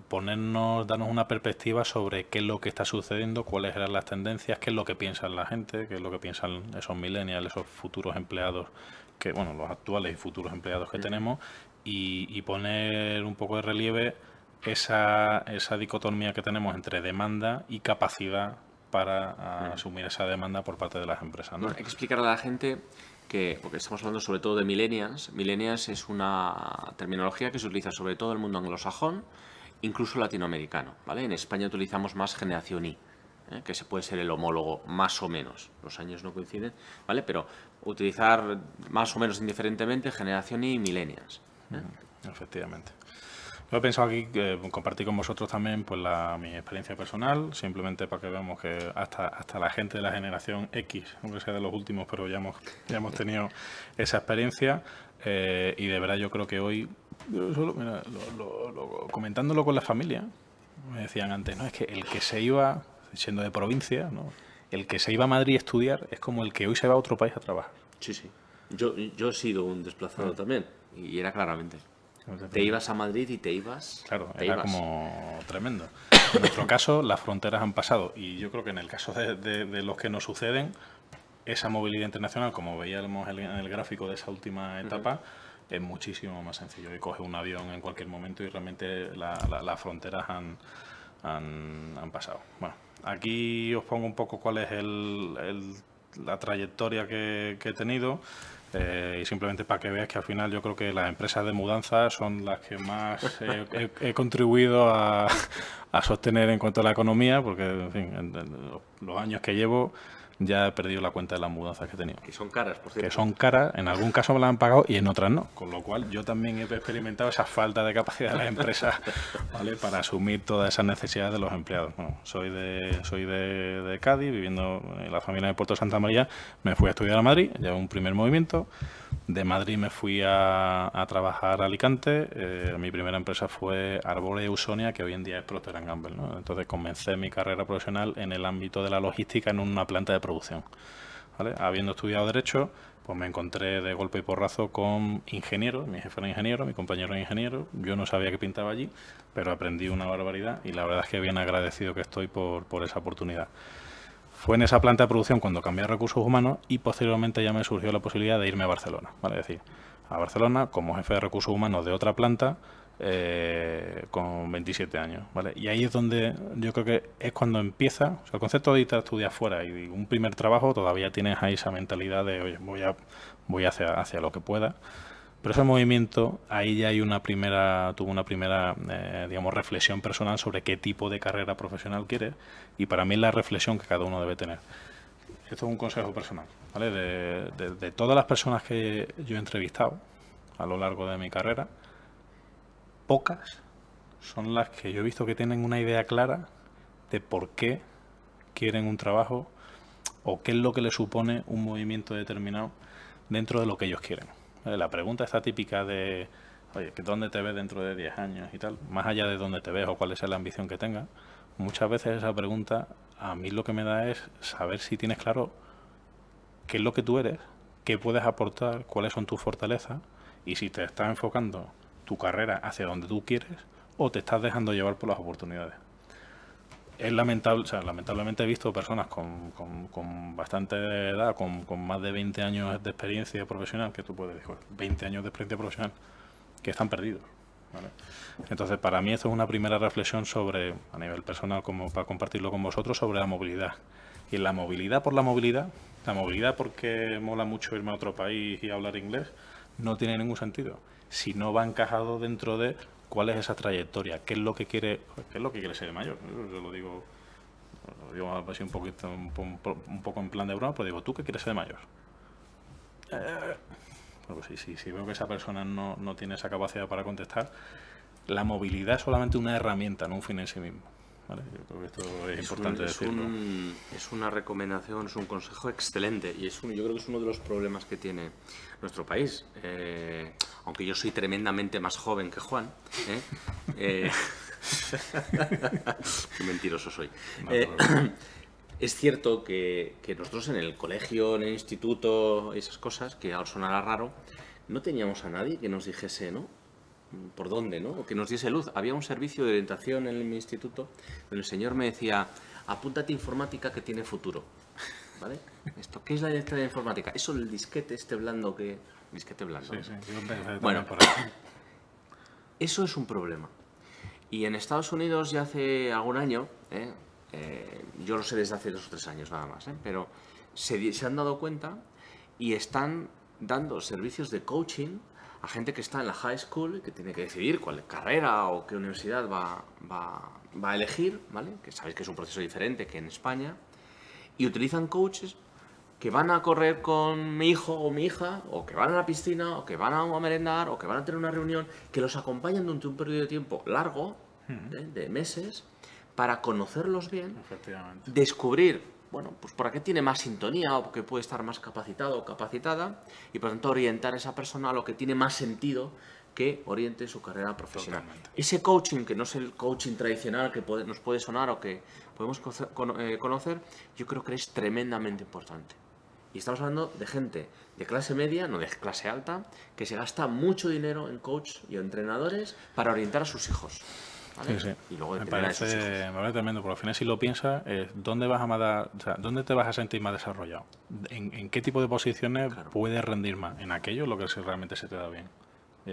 darnos una perspectiva sobre qué es lo que está sucediendo, cuáles eran las tendencias, qué es lo que piensa la gente, qué es lo que piensan esos millennials, esos futuros empleados, los actuales y futuros empleados que tenemos, y poner un poco de relieve esa dicotomía que tenemos entre demanda y capacidad para asumir esa demanda por parte de las empresas, ¿no? Hay que explicarle a la gente porque estamos hablando sobre todo de millennials. Millennials es una terminología que se utiliza sobre todo en el mundo anglosajón, incluso latinoamericano, ¿vale? En España utilizamos más generación Y, que se puede ser el homólogo más o menos. Los años no coinciden, ¿vale? Pero utilizar más o menos indiferentemente generación Y y millennials. Efectivamente. Yo he pensado aquí compartir con vosotros también pues mi experiencia personal, simplemente para que veamos que hasta la gente de la generación X, aunque sea de los últimos, pero ya hemos tenido esa experiencia. Y de verdad yo creo que hoy, mira, comentándolo con la familia, me decían antes, no, es que el que se iba, siendo de provincia, ¿no? El que se iba a Madrid a estudiar es como el que hoy se va a otro país a trabajar. Sí, sí. Yo he sido un desplazado también, y era claramente. Te ibas a Madrid y te ibas. Claro, te era ibas. como tremendo. En nuestro caso, las fronteras han pasado, y yo creo que en el caso de los que nos suceden, esa movilidad internacional, como veíamos en el gráfico de esa última etapa, es muchísimo más sencillo. Y coge un avión en cualquier momento y realmente las fronteras han pasado. Bueno, aquí os pongo un poco cuál es la trayectoria que he tenido. Y simplemente para que veas que al final yo creo que las empresas de mudanza son las que más he contribuido a sostener en cuanto a la economía, porque en fin, en los años que llevo ya he perdido la cuenta de las mudanzas que he tenido. Que son caras, por cierto. Que son caras, en algún caso me las han pagado y en otras no. Con lo cual yo también he experimentado esa falta de capacidad de las empresas, ¿vale?, para asumir todas esas necesidades de los empleados. Bueno, soy de Cádiz, viviendo en la familia de Puerto Santa María. Me fui a estudiar a Madrid, llevé un primer movimiento. De Madrid me fui a trabajar a Alicante. Mi primera empresa fue Arbore Ausonia, que hoy en día es Procter & Gamble, ¿no? Entonces comencé mi carrera profesional en el ámbito de la logística en una planta de producción, ¿vale? Habiendo estudiado Derecho, pues me encontré de golpe y porrazo con ingenieros. Mi jefe era ingeniero, mi compañero era ingeniero. Yo no sabía qué pintaba allí, pero aprendí una barbaridad y la verdad es que bien agradecido que estoy por esa oportunidad. Fue en esa planta de producción cuando cambié a recursos humanos y posteriormente ya me surgió la posibilidad de irme a Barcelona, ¿vale? Es decir, a Barcelona como jefe de recursos humanos de otra planta con 27 años, ¿vale? Y ahí es donde yo creo que es cuando empieza, o sea, el concepto de irte a estudiar fuera y un primer trabajo, todavía tienes ahí esa mentalidad de, oye, voy hacia lo que pueda. Pero ese movimiento, ahí ya tuvo una primera, digamos, reflexión personal sobre qué tipo de carrera profesional quieres, y para mí es la reflexión que cada uno debe tener. Esto es un consejo personal, ¿vale? De todas las personas que yo he entrevistado a lo largo de mi carrera, pocas son las que yo he visto que tienen una idea clara de por qué quieren un trabajo o qué es lo que les supone un movimiento determinado dentro de lo que ellos quieren. La pregunta está típica de, oye, ¿dónde te ves dentro de 10 años y tal? Más allá de dónde te ves o cuál es la ambición que tengas, muchas veces esa pregunta a mí lo que me da es saber si tienes claro qué es lo que tú eres, qué puedes aportar, cuáles son tus fortalezas y si te estás enfocando tu carrera hacia donde tú quieres o te estás dejando llevar por las oportunidades. Es lamentable, o sea, lamentablemente he visto personas con bastante edad, con más de 20 años de experiencia profesional, que tú puedes decir, 20 años de experiencia profesional, que están perdidos, ¿vale? Entonces, para mí esto es una primera reflexión sobre, a nivel personal, como para compartirlo con vosotros, sobre la movilidad. Y la movilidad por la movilidad porque mola mucho irme a otro país y hablar inglés, no tiene ningún sentido si no va encajado dentro de cuál es esa trayectoria, qué es lo que quiere ser de mayor. Yo lo digo así un poco en plan de broma, pero digo, ¿tú qué quieres ser de mayor? Pues si veo que esa persona no tiene esa capacidad para contestar, la movilidad es solamente una herramienta, no un fin en sí mismo, ¿vale? Yo creo que esto es importante decirlo. Es una recomendación, es un consejo excelente y yo creo que es uno de los problemas que tiene nuestro país. Aunque yo soy tremendamente más joven que Juan. Qué mentiroso soy. Es cierto que nosotros en el colegio, en el instituto, esas cosas, que ahora sonará raro, no teníamos a nadie que nos dijese, ¿no?, por dónde, ¿no?, o que nos diese luz. Había un servicio de orientación en mi instituto donde el señor me decía, apúntate informática que tiene futuro, ¿vale? Esto, ¿qué es la electrónica de informática? Eso, el disquete este blando que... Disquete blando. Sí, sí. Bueno, eso es un problema. Y en Estados Unidos ya hace algún año, yo lo sé desde hace 2 o 3 años nada más, pero se han dado cuenta y están dando servicios de coaching a gente que está en la high school y que tiene que decidir cuál carrera o qué universidad va a elegir, ¿vale? Que sabéis que es un proceso diferente que en España. Y utilizan coaches que van a correr con mi hijo o mi hija, o que van a la piscina, o que van a merendar, o que van a tener una reunión, que los acompañan durante un periodo de tiempo largo, de meses, para conocerlos bien, descubrir, bueno, pues por qué tiene más sintonía, o porque puede estar más capacitado o capacitada, y por lo tanto orientar a esa persona a lo que tiene más sentido que oriente su carrera profesional. Totalmente. Ese coaching, que no es el coaching tradicional que nos puede sonar o que podemos conocer, yo creo que es tremendamente importante. Y estamos hablando de gente de clase media, no de clase alta, que se gasta mucho dinero en coach y entrenadores para orientar a sus hijos. ¿Vale? Sí, sí. Y luego me parece tremendo, porque al final, si lo piensas, ¿dónde dónde te vas a sentir más desarrollado? ¿En qué tipo de posiciones puedes rendir más? En aquello lo que realmente se te da bien.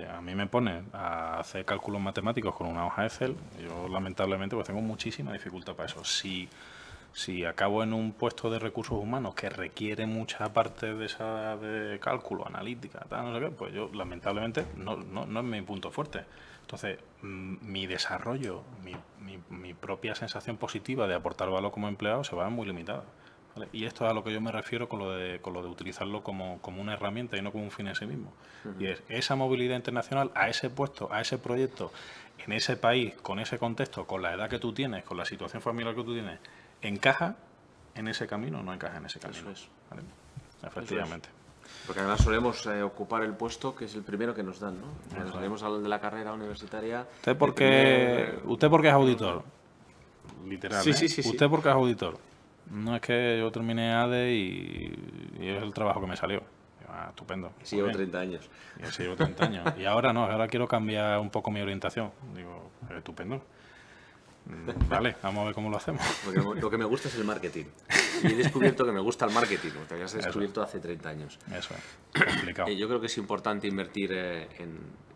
A mí me pone a hacer cálculos matemáticos con una hoja Excel. Yo, lamentablemente, pues tengo muchísima dificultad para eso. Si acabo en un puesto de recursos humanos que requiere mucha parte de cálculo, analítica, tal, no sé qué, pues yo, lamentablemente, no es mi punto fuerte. Entonces, mi desarrollo, mi propia sensación positiva de aportar valor como empleado se va muy limitada. ¿Vale? Y esto es a lo que yo me refiero con lo de utilizarlo como una herramienta y no como un fin en sí mismo. Y es esa movilidad internacional a ese puesto, a ese proyecto, en ese país, con ese contexto, con la edad que tú tienes, con la situación familiar que tú tienes, ¿encaja en ese camino o no encaja en ese camino? Eso es. ¿Vale? Efectivamente. Porque además solemos ocupar el puesto que es el primero que nos dan, ¿no? Cuando salimos de la carrera universitaria... ¿Usted por qué es auditor? Literal, sí, ¿eh? Sí, sí. ¿Usted por qué es auditor? No, es que yo terminé ADE y es el trabajo que me salió. Estupendo. Sí, llevo 30 años. Sí, llevo 30 años. Y ahora no, ahora quiero cambiar un poco mi orientación. Digo, estupendo. Vale, vamos a ver cómo lo hacemos. Porque lo que me gusta es el marketing. Y he descubierto que me gusta el marketing, lo que habías descubierto hace 30 años. Eso es, complicado. Yo creo que es importante invertir en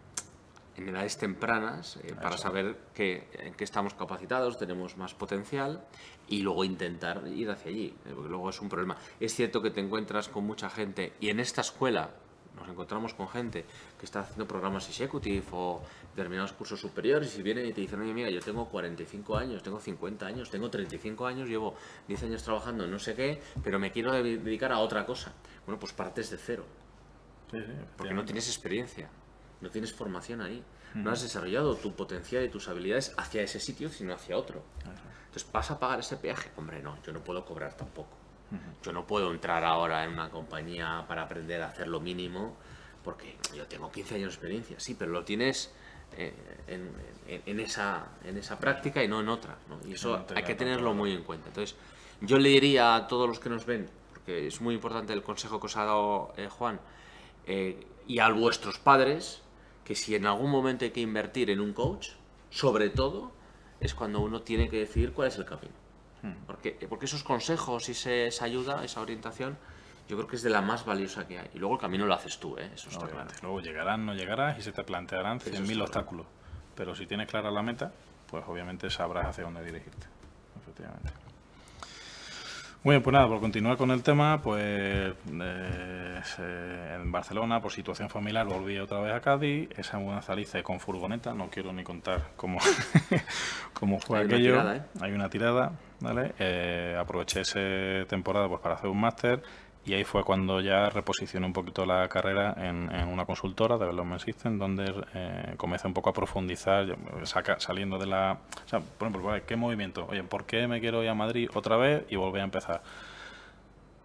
edades tempranas para saber en qué estamos capacitados, tenemos más potencial y luego intentar ir hacia allí, porque luego es un problema. Es cierto que te encuentras con mucha gente y en esta escuela nos encontramos con gente que está haciendo programas executive o determinados cursos superiores y vienen y te dicen, oye, mira, yo tengo 45 años, tengo 50 años, tengo 35 años, llevo 10 años trabajando en no sé qué, pero me quiero dedicar a otra cosa. Bueno, pues partes de cero, porque no tienes experiencia, no tienes formación ahí, no has desarrollado tu potencial y tus habilidades hacia ese sitio, sino hacia otro. Entonces, ¿vas a pagar ese peaje? Hombre, no, yo no puedo cobrar tampoco. Yo no puedo entrar ahora en una compañía para aprender a hacer lo mínimo, porque yo tengo 15 años de experiencia, sí, pero lo tienes en esa práctica y no en otra, ¿no? Y eso hay que tenerlo muy en cuenta. Entonces, yo le diría a todos los que nos ven, porque es muy importante el consejo que os ha dado Juan, y a vuestros padres, que si en algún momento hay que invertir en un coach, sobre todo, es cuando uno tiene que decidir cuál es el camino. Porque esos consejos y esa ayuda, esa orientación, yo creo que es de la más valiosa que hay. Y luego el camino lo haces tú, eso está claro. Luego llegarás, no llegarás y se te plantearán 100.000 obstáculos. Pero si tienes clara la meta, pues obviamente sabrás hacia dónde dirigirte. Efectivamente. Muy bien, pues nada, por continuar con el tema, pues en Barcelona, por situación familiar, volví otra vez a Cádiz. Esa mudanza la hice con furgoneta, no quiero ni contar cómo fue aquello. Hay una tirada, ¿vale? Aproveché esa temporada pues para hacer un máster y ahí fue cuando ya reposicioné un poquito la carrera en una consultora, Development System, donde comencé un poco a profundizar, saliendo de la... O sea, por ejemplo, ¿qué movimiento? Oye, ¿por qué me quiero ir a Madrid otra vez y volver a empezar?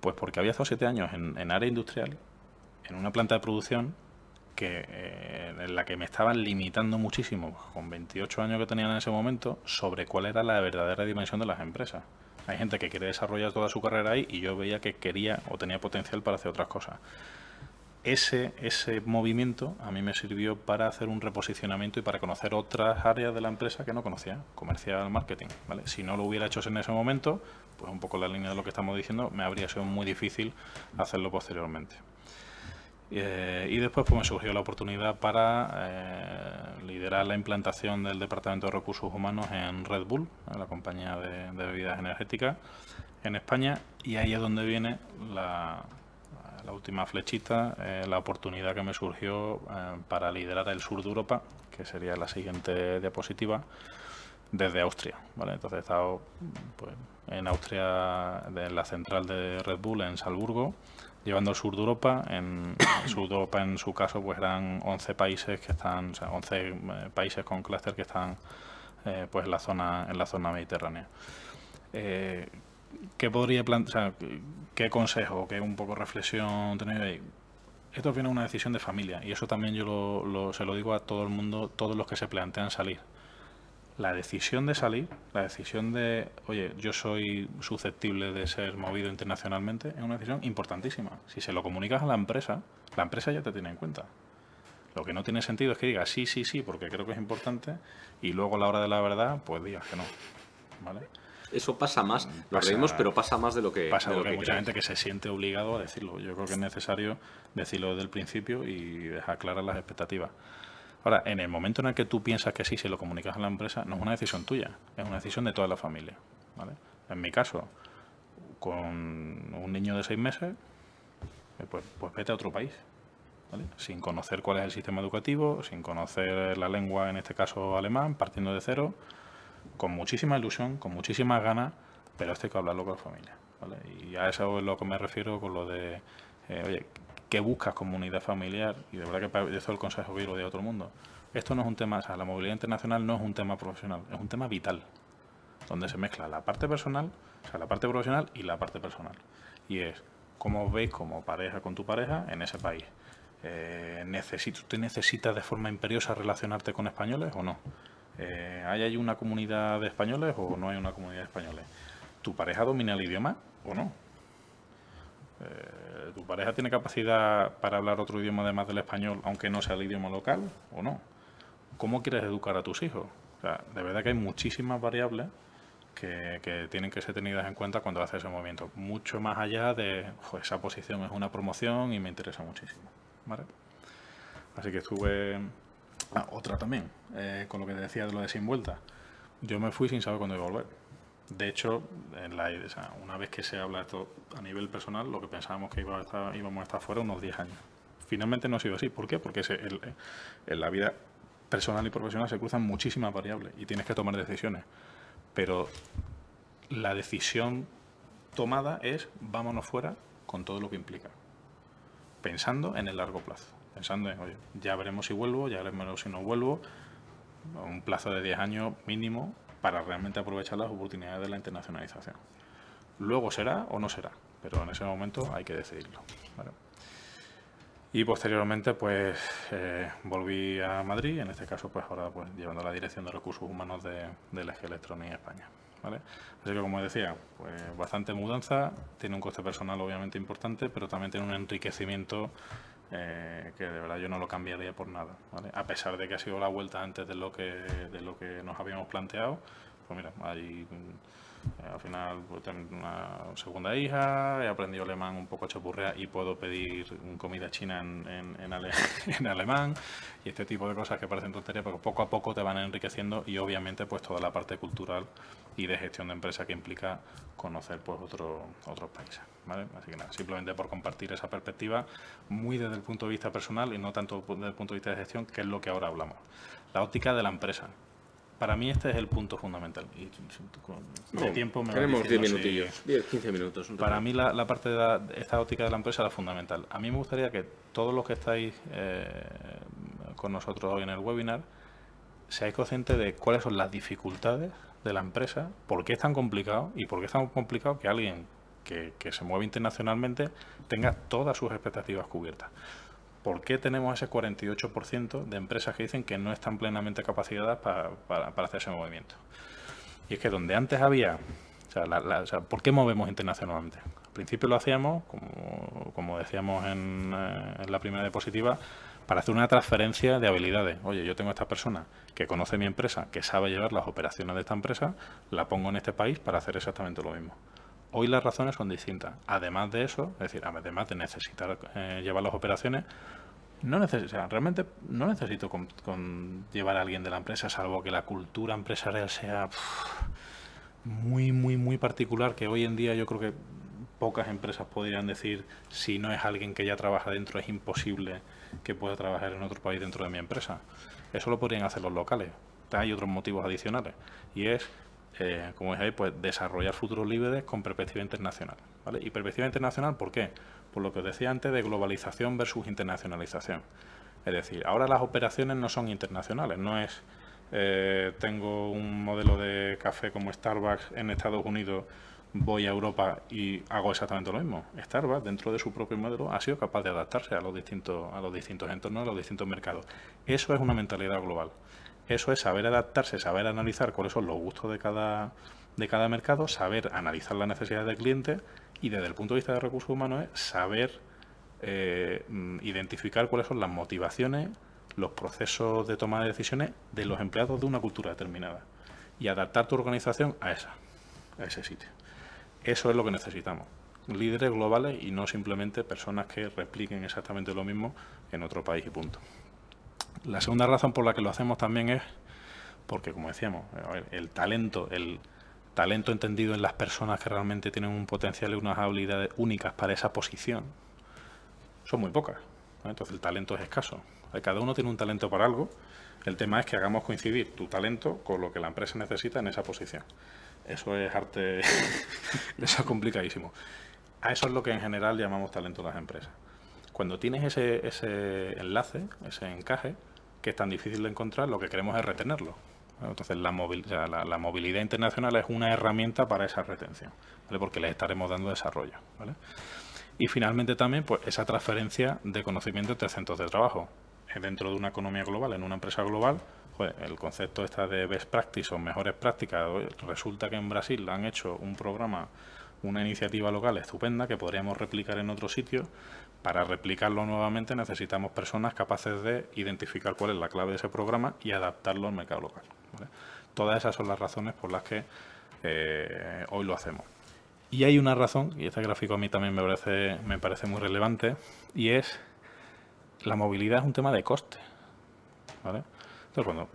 Pues porque había estado 7 años en área industrial, en una planta de producción, en la que me estaban limitando muchísimo, con 28 años que tenían en ese momento, sobre cuál era la verdadera dimensión de las empresas. Hay gente que quiere desarrollar toda su carrera ahí y yo veía que quería o tenía potencial para hacer otras cosas. Ese movimiento a mí me sirvió para hacer un reposicionamiento y para conocer otras áreas de la empresa que no conocía, comercial, marketing, ¿vale? Si no lo hubiera hecho en ese momento, pues un poco la línea de lo que estamos diciendo, me habría sido muy difícil hacerlo posteriormente. Y después pues me surgió la oportunidad para liderar la implantación del Departamento de Recursos Humanos en Red Bull, la compañía de bebidas energéticas en España, y ahí es donde viene la última flechita, la oportunidad que me surgió para liderar el sur de Europa, que sería la siguiente diapositiva, desde Austria, ¿vale? Entonces he estado pues, en Austria, en la central de Red Bull, en Salzburgo, llevando al sur de Europa. En el sur de Europa, en su caso, pues eran 11 países que están, o sea, 11 países con clúster que están pues en la zona mediterránea. ¿Qué podría plantear? O sea, ¿qué consejo, qué un poco reflexión tenéis ahí? Esto al final es una decisión de familia, y eso también yo se lo digo a todo el mundo, todos los que se plantean salir. La decisión de salir, la decisión de, oye, yo soy susceptible de ser movido internacionalmente, es una decisión importantísima. Si se lo comunicas a la empresa ya te tiene en cuenta. Lo que no tiene sentido es que digas sí, sí, sí, porque creo que es importante, y luego a la hora de la verdad, pues digas que no. ¿Vale? Eso pasa más, lo reímos, pero pasa más de lo que pasa, de lo porque que hay mucha creéis. gente que se siente obligado a decirlo. Yo creo que es necesario decirlo desde el principio y dejar claras las expectativas. Ahora, en el momento en el que tú piensas que sí, se lo comunicas a la empresa, no es una decisión tuya, es una decisión de toda la familia. ¿Vale? En mi caso, con un niño de 6 meses, pues vete a otro país, ¿vale? Sin conocer cuál es el sistema educativo, sin conocer la lengua, en este caso alemán, partiendo de cero, con muchísima ilusión, con muchísimas ganas, pero esto hay que hablarlo con la familia, ¿vale? Y a eso es lo que me refiero con lo de, oye, ¿qué buscas como unidad familiar? Y de verdad que eso es el consejo que yo lo doy a todo el mundo. Esto no es un tema, o sea, la movilidad internacional no es un tema profesional, es un tema vital, donde se mezcla la parte personal, o sea, la parte profesional y la parte personal. Y es cómo os veis como pareja con tu pareja en ese país. ¿Tú necesitas de forma imperiosa relacionarte con españoles o no? ¿Hay una comunidad de españoles o no hay una comunidad de españoles? ¿Tu pareja domina el idioma o no? ¿Tu pareja tiene capacidad para hablar otro idioma además del español, aunque no sea el idioma local o no? ¿Cómo quieres educar a tus hijos? O sea, de verdad que hay muchísimas variables que tienen que ser tenidas en cuenta cuando haces ese movimiento. Mucho más allá de, esa posición es una promoción y me interesa muchísimo. ¿Vale? Así que estuve... otra también, con lo que te decía de lo de sin vuelta. Yo me fui sin saber cuándo iba a volver. De hecho, una vez que se habla esto a nivel personal, lo que pensábamos que íbamos a estar fuera unos 10 años. Finalmente no ha sido así. ¿Por qué? Porque en la vida personal y profesional se cruzan muchísimas variables y tienes que tomar decisiones. Pero la decisión tomada es vámonos fuera con todo lo que implica. Pensando en el largo plazo. Pensando en, oye, ya veremos si vuelvo, ya veremos si no vuelvo. Un plazo de 10 años mínimo para realmente aprovechar las oportunidades de la internacionalización. Luego será o no será, pero en ese momento hay que decidirlo. ¿Vale? Y posteriormente pues volví a Madrid, en este caso pues ahora pues llevando la dirección de recursos humanos del Eje Electronic España. ¿Vale? Así que como decía, pues bastante mudanza, tiene un coste personal obviamente importante, pero también tiene un enriquecimiento que de verdad yo no lo cambiaría por nada, ¿vale? A pesar de que ha sido la vuelta antes de lo que nos habíamos planteado, pues mira, hay al final pues, tengo una segunda hija, he aprendido alemán un poco a chapurrear y puedo pedir comida china en alemán y este tipo de cosas que parecen tonterías, pero poco a poco te van enriqueciendo y obviamente pues toda la parte cultural y de gestión de empresa que implica conocer pues otros países, ¿vale? Así que nada, simplemente por compartir esa perspectiva muy desde el punto de vista personal y no tanto desde el punto de vista de gestión, que es lo que ahora hablamos. La óptica de la empresa. Para mí este es el punto fundamental. Y con tiempo me tenemos 10 diciendo minutillos, 10, 15 minutos. Para mí la parte de esta óptica de la empresa es la fundamental. A mí me gustaría que todos los que estáis con nosotros hoy en el webinar seáis conscientes de cuáles son las dificultades de la empresa, por qué es tan complicado y por qué es tan complicado que alguien que se mueve internacionalmente tenga todas sus expectativas cubiertas. ¿Por qué tenemos ese 48% de empresas que dicen que no están plenamente capacitadas para hacer ese movimiento? Y es que donde antes había... O sea, ¿por qué movemos internacionalmente? Al principio lo hacíamos, como decíamos en la primera diapositiva, para hacer una transferencia de habilidades. Oye, yo tengo a esta persona que conoce mi empresa, que sabe llevar las operaciones de esta empresa, la pongo en este país para hacer exactamente lo mismo. Hoy las razones son distintas. Además de eso, es decir, además de necesitar llevar las operaciones, realmente no necesito con llevar a alguien de la empresa, salvo que la cultura empresarial sea muy, muy, muy particular, que hoy en día yo creo que pocas empresas podrían decir, si no es alguien que ya trabaja dentro, es imposible que pueda trabajar en otro país dentro de mi empresa. Eso lo podrían hacer los locales, hay otros motivos adicionales y es, como veis ahí, pues desarrollar futuros líderes con perspectiva internacional, ¿vale? Y perspectiva internacional, ¿por qué? Por lo que os decía antes de globalización versus internacionalización. Es decir, ahora las operaciones no son internacionales, no es tengo un modelo de café como Starbucks en Estados Unidos, voy a Europa y hago exactamente lo mismo. Starbucks, dentro de su propio modelo, ha sido capaz de adaptarse a los distintos entornos, a los distintos mercados. Eso es una mentalidad global. Eso es saber adaptarse, saber analizar cuáles son los gustos de cada mercado, saber analizar las necesidades del cliente y desde el punto de vista de recursos humanos es saber identificar cuáles son las motivaciones, los procesos de toma de decisiones de los empleados de una cultura determinada y adaptar tu organización a ese sitio. Eso es lo que necesitamos. Líderes globales y no simplemente personas que repliquen exactamente lo mismo en otro país y punto. La segunda razón por la que lo hacemos también es porque, como decíamos, el talento entendido en las personas que realmente tienen un potencial y unas habilidades únicas para esa posición son muy pocas, ¿vale? Entonces el talento es escaso. Cada uno tiene un talento para algo. El tema es que hagamos coincidir tu talento con lo que la empresa necesita en esa posición. Eso es arte, eso es complicadísimo. A eso es lo que en general llamamos talento en las empresas. Cuando tienes ese enlace, ese encaje, que es tan difícil de encontrar, lo que queremos es retenerlo. Entonces la movilidad internacional es una herramienta para esa retención, ¿vale? Porque le estaremos dando desarrollo, ¿vale? Y finalmente también pues esa transferencia de conocimiento entre centros de trabajo. Dentro de una economía global, en una empresa global, pues, el concepto de best practice o mejores prácticas, resulta que en Brasil han hecho un programa, una iniciativa local estupenda que podríamos replicar en otro sitio. Para replicarlo nuevamente necesitamos personas capaces de identificar cuál es la clave de ese programa y adaptarlo al mercado local, ¿vale? Todas esas son las razones por las que hoy lo hacemos. Y hay una razón, y este gráfico a mí también me parece muy relevante, y es la movilidad es un tema de coste, ¿vale? Entonces,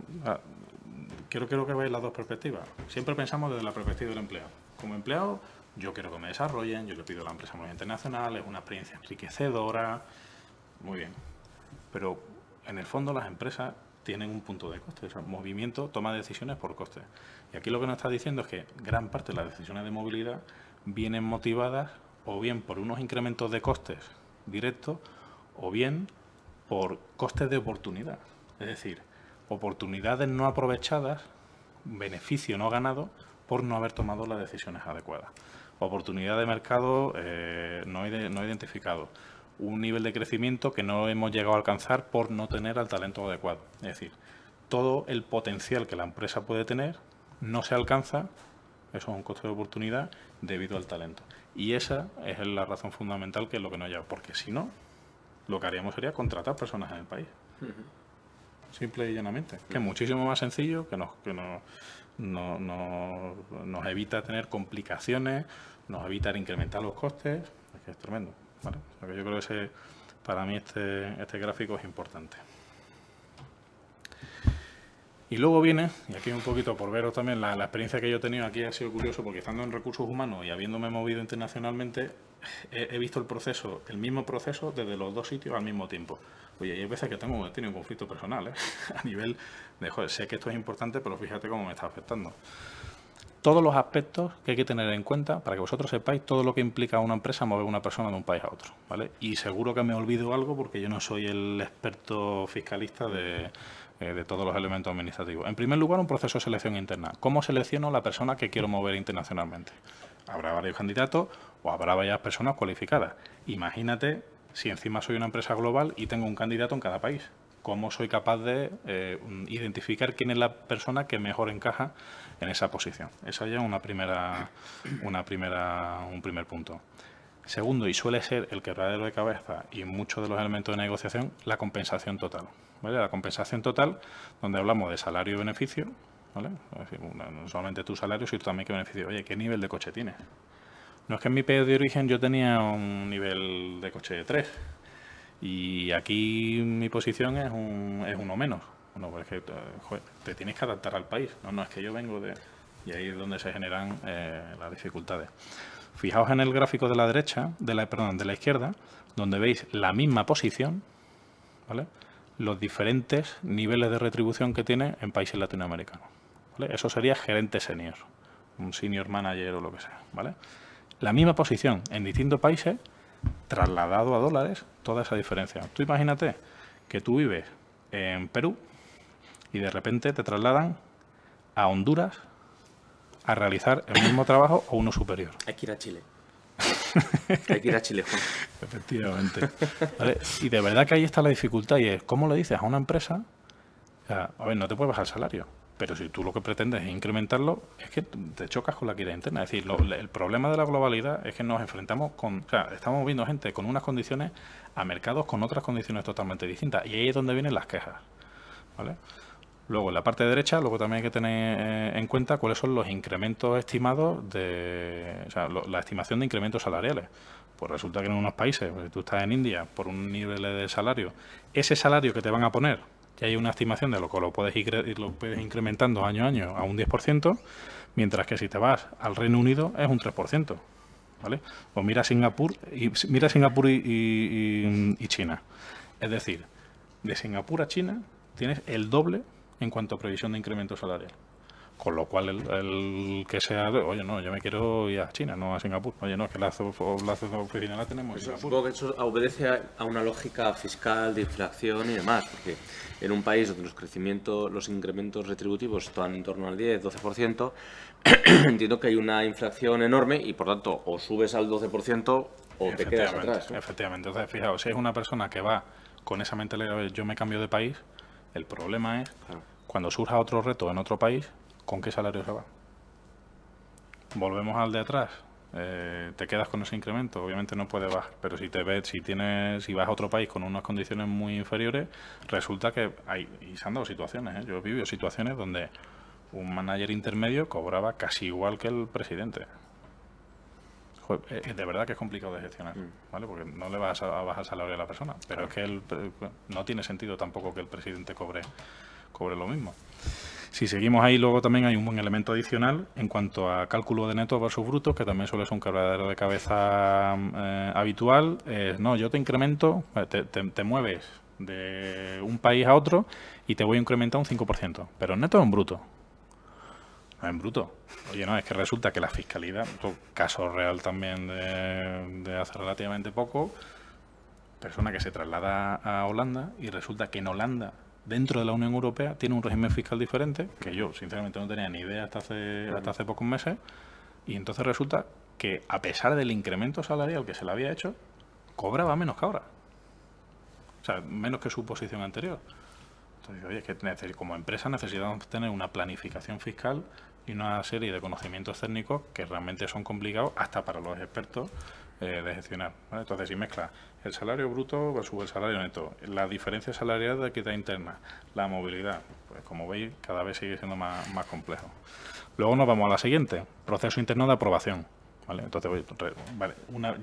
quiero que veáis las dos perspectivas. Siempre pensamos desde la perspectiva del empleado. Como empleado, yo quiero que me desarrollen, yo le pido a la empresa muy internacional, es una experiencia enriquecedora, muy bien. Pero en el fondo las empresas tienen un punto de coste, o sea, movimiento, toma de decisiones por coste. Y aquí lo que nos está diciendo es que gran parte de las decisiones de movilidad vienen motivadas o bien por unos incrementos de costes directos o bien por costes de oportunidad. Es decir, oportunidades no aprovechadas, beneficio no ganado por no haber tomado las decisiones adecuadas. Oportunidad de mercado no identificado. Un nivel de crecimiento que no hemos llegado a alcanzar por no tener al talento adecuado. Es decir, todo el potencial que la empresa puede tener no se alcanza, eso es un coste de oportunidad, debido al talento. Y esa es la razón fundamental que es lo que nos lleva, porque si no, lo que haríamos sería contratar personas en el país. Simple y llanamente. Que es muchísimo más sencillo, que nos evita tener complicaciones, nos evita incrementar los costes, es que es tremendo, ¿vale? O sea que yo creo que para mí este gráfico es importante. Y luego viene, y aquí un poquito por veros también, la experiencia que yo he tenido aquí ha sido curioso, porque estando en recursos humanos y habiéndome movido internacionalmente, he visto el mismo proceso desde los dos sitios al mismo tiempo. Oye, y hay veces que he tenido un conflicto personal, a nivel de, joder, sé que esto es importante, pero fíjate cómo me está afectando. Todos los aspectos que hay que tener en cuenta para que vosotros sepáis todo lo que implica a una empresa mover una persona de un país a otro, ¿vale? Y seguro que me olvido algo porque yo no soy el experto fiscalista de todos los elementos administrativos. En primer lugar, un proceso de selección interna. ¿Cómo selecciono la persona que quiero mover internacionalmente? Habrá varios candidatos o habrá varias personas cualificadas. Imagínate si encima soy una empresa global y tengo un candidato en cada país. ¿Cómo soy capaz de identificar quién es la persona que mejor encaja en esa posición? Esa ya es un primer punto. Segundo, y suele ser el quebradero de cabeza y muchos de los elementos de negociación, la compensación total, ¿vale? La compensación total, donde hablamos de salario y beneficio, ¿vale? Es decir, no solamente tu salario, sino también qué beneficio. Oye, ¿qué nivel de coche tienes? No es que en mi país de origen yo tenía un nivel de coche de 3 y aquí mi posición es uno menos. Bueno, pues es que joder, te tienes que adaptar al país. No, es que yo vengo de... Y ahí es donde se generan las dificultades. Fijaos en el gráfico de la derecha, de la izquierda, donde veis la misma posición, ¿vale? los diferentes niveles de retribución que tiene en países latinoamericanos, ¿vale? Eso sería gerente senior, un senior manager o lo que sea, ¿vale? La misma posición en distintos países, trasladado a dólares, toda esa diferencia. Tú imagínate que tú vives en Perú y de repente te trasladan a Honduras a realizar el mismo trabajo o uno superior. Hay que ir a Chile. Hay que ir a Chile, Juan. Efectivamente. ¿Vale? Y de verdad que ahí está la dificultad y es, ¿cómo le dices a una empresa? O sea, a ver, no te puede bajar el salario, pero si tú lo que pretendes es incrementarlo, es que te chocas con la equidad interna. Es decir, el problema de la globalidad es que nos enfrentamos con... O sea, estamos viendo gente con unas condiciones a mercados con otras condiciones totalmente distintas. Y ahí es donde vienen las quejas, ¿vale? Luego, en la parte derecha, luego también hay que tener en cuenta cuáles son los incrementos estimados de... O sea, la estimación de incrementos salariales. Pues resulta que en unos países, pues, si tú estás en India por un nivel de salario, ese salario que te van a poner, ya hay una estimación de lo que lo puedes incrementando año a año a un 10%, mientras que si te vas al Reino Unido es un 3%. ¿Vale? O mira Singapur y China. Es decir, de Singapur a China tienes el doble en cuanto a previsión de incremento salarial. Con lo cual, el que sea, oye, no, yo me quiero ir a China, no a Singapur. Oye, no, es que la oficina la tenemos en Singapur. Supongo que eso obedece a una lógica fiscal de inflación y demás, porque en un país donde los incrementos retributivos están en torno al 10-12%, entiendo que hay una inflación enorme y, por tanto, o subes al 12% o te quedas atrás, ¿no? Efectivamente. Entonces, fijaos, si es una persona que va con esa mentalidad de yo me cambio de país, el problema es cuando surja otro reto en otro país, ¿con qué salario se va? Volvemos al de atrás. Te quedas con ese incremento, obviamente no puedes bajar, pero si vas a otro país con unas condiciones muy inferiores, resulta que y se han dado situaciones, yo he vivido situaciones donde un manager intermedio cobraba casi igual que el presidente. De verdad que es complicado de gestionar, ¿vale? Porque no le vas a bajar salario a la persona, pero es que no tiene sentido tampoco que el presidente cobre lo mismo. Si seguimos ahí, luego también hay un buen elemento adicional en cuanto a cálculo de netos versus brutos, que también suele ser un quebradero de cabeza habitual. No, yo te incremento, te mueves de un país a otro y te voy a incrementar un 5%, pero en neto o en bruto. No, en bruto. Oye, no, es que resulta que la fiscalidad, caso real también de hace relativamente poco, persona que se traslada a Holanda y resulta que en Holanda, dentro de la Unión Europea, tiene un régimen fiscal diferente, que yo sinceramente no tenía ni idea hasta hace pocos meses, y entonces resulta que a pesar del incremento salarial que se le había hecho, cobraba menos que ahora. O sea, menos que su posición anterior. Entonces, oye, es que como empresa necesitamos tener una planificación fiscal y una serie de conocimientos técnicos que realmente son complicados hasta para los expertos de gestionar, ¿vale? Entonces, si mezcla el salario bruto versus el salario neto, la diferencia salarial de equidad interna, la movilidad, pues como veis, cada vez sigue siendo más complejo. Luego nos vamos a la siguiente, proceso interno de aprobación, ¿vale? Entonces, vale,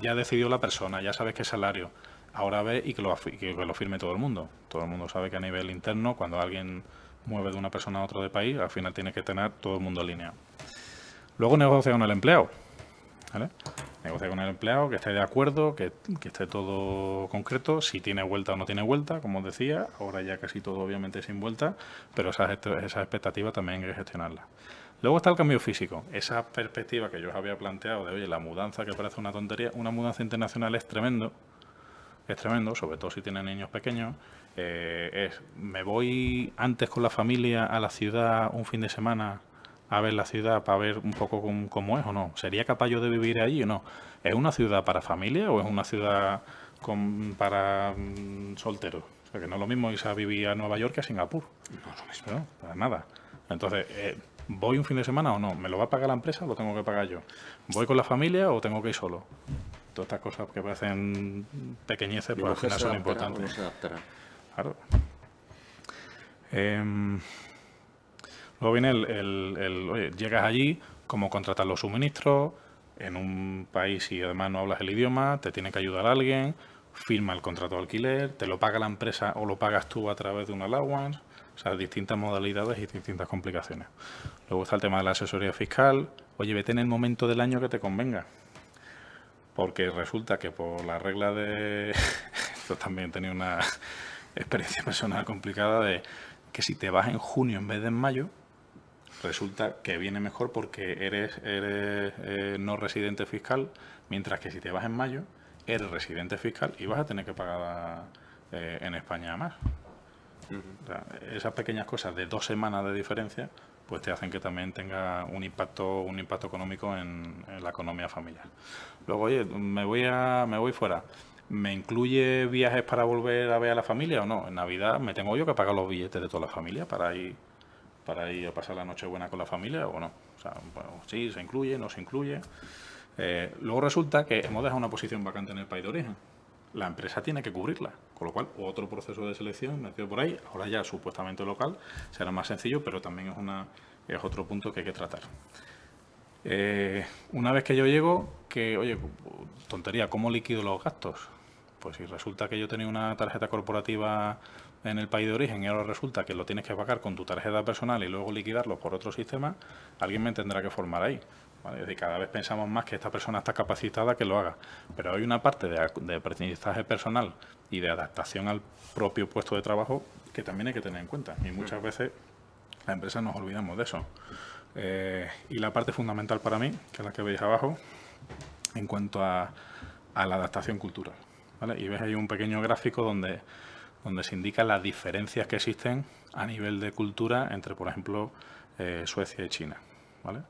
ya decidió la persona, ya sabes qué salario. Ahora ve y que lo firme todo el mundo. Todo el mundo sabe que a nivel interno, cuando alguien mueve de una persona a otra de país, al final tiene que tener todo el mundo alineado. Luego negocia con el empleado, ¿vale? Negocia con el empleado, que esté de acuerdo, que esté todo concreto, si tiene vuelta o no tiene vuelta, como os decía, ahora ya casi todo obviamente sin vuelta, pero esas expectativas también hay que gestionarlas. Luego está el cambio físico, esa perspectiva que yo os había planteado de, oye, la mudanza que parece una tontería, una mudanza internacional es tremendo, sobre todo si tienen niños pequeños. Me voy antes con la familia a la ciudad un fin de semana a ver la ciudad para ver un poco cómo es o no. ¿Sería capaz yo de vivir allí o no? ¿Es una ciudad para familia o es una ciudad para solteros? O sea, que no es lo mismo irse a vivir a Nueva York que a Singapur. No es lo mismo. No, para nada. Entonces, ¿voy un fin de semana o no? ¿Me lo va a pagar la empresa o lo tengo que pagar yo? ¿Voy con la familia o tengo que ir solo? Todas estas cosas que parecen pequeñeces, pero al final son importantes. No se adaptará. Claro. Luego viene oye, llegas allí, cómo contratar los suministros, en un país y además no hablas el idioma, te tiene que ayudar alguien, firma el contrato de alquiler, te lo paga la empresa o lo pagas tú a través de un allowance, o sea, distintas modalidades y distintas complicaciones. Luego está el tema de la asesoría fiscal, oye, vete en el momento del año que te convenga. Porque resulta que por la regla de... Esto también tenía experiencia personal complicada de que si te vas en junio en vez de en mayo, resulta que viene mejor porque eres no residente fiscal, mientras que si te vas en mayo, eres residente fiscal y vas a tener que pagar en España más. O sea, esas pequeñas cosas de 2 semanas de diferencia pues te hacen que también tenga un impacto económico en la economía familiar. Luego, oye, me voy fuera. ¿Me incluye viajes para volver a ver a la familia o no? En Navidad me tengo yo que pagar los billetes de toda la familia para ir a pasar la Nochebuena con la familia o no. O sea, bueno, sí, se incluye, no se incluye. Luego resulta que hemos dejado una posición vacante en el país de origen. La empresa tiene que cubrirla, con lo cual otro proceso de selección metido por ahí, ahora ya supuestamente local, será más sencillo, pero también es otro punto que hay que tratar. Una vez que yo llego, que, oye, tontería, ¿cómo liquido los gastos? Pues si resulta que yo tenía una tarjeta corporativa en el país de origen y ahora resulta que lo tienes que pagar con tu tarjeta personal y luego liquidarlo por otro sistema, alguien me tendrá que formar ahí. ¿Vale? Es decir, cada vez pensamos más que esta persona está capacitada que lo haga, pero hay una parte de aprendizaje personal y de adaptación al propio puesto de trabajo que también hay que tener en cuenta y muchas veces las empresas nos olvidamos de eso. Y la parte fundamental para mí, que es la que veis abajo, en cuanto a la adaptación cultural, ¿vale? Y ves ahí un pequeño gráfico donde se indican las diferencias que existen a nivel de cultura entre, por ejemplo, Suecia y China, ¿vale?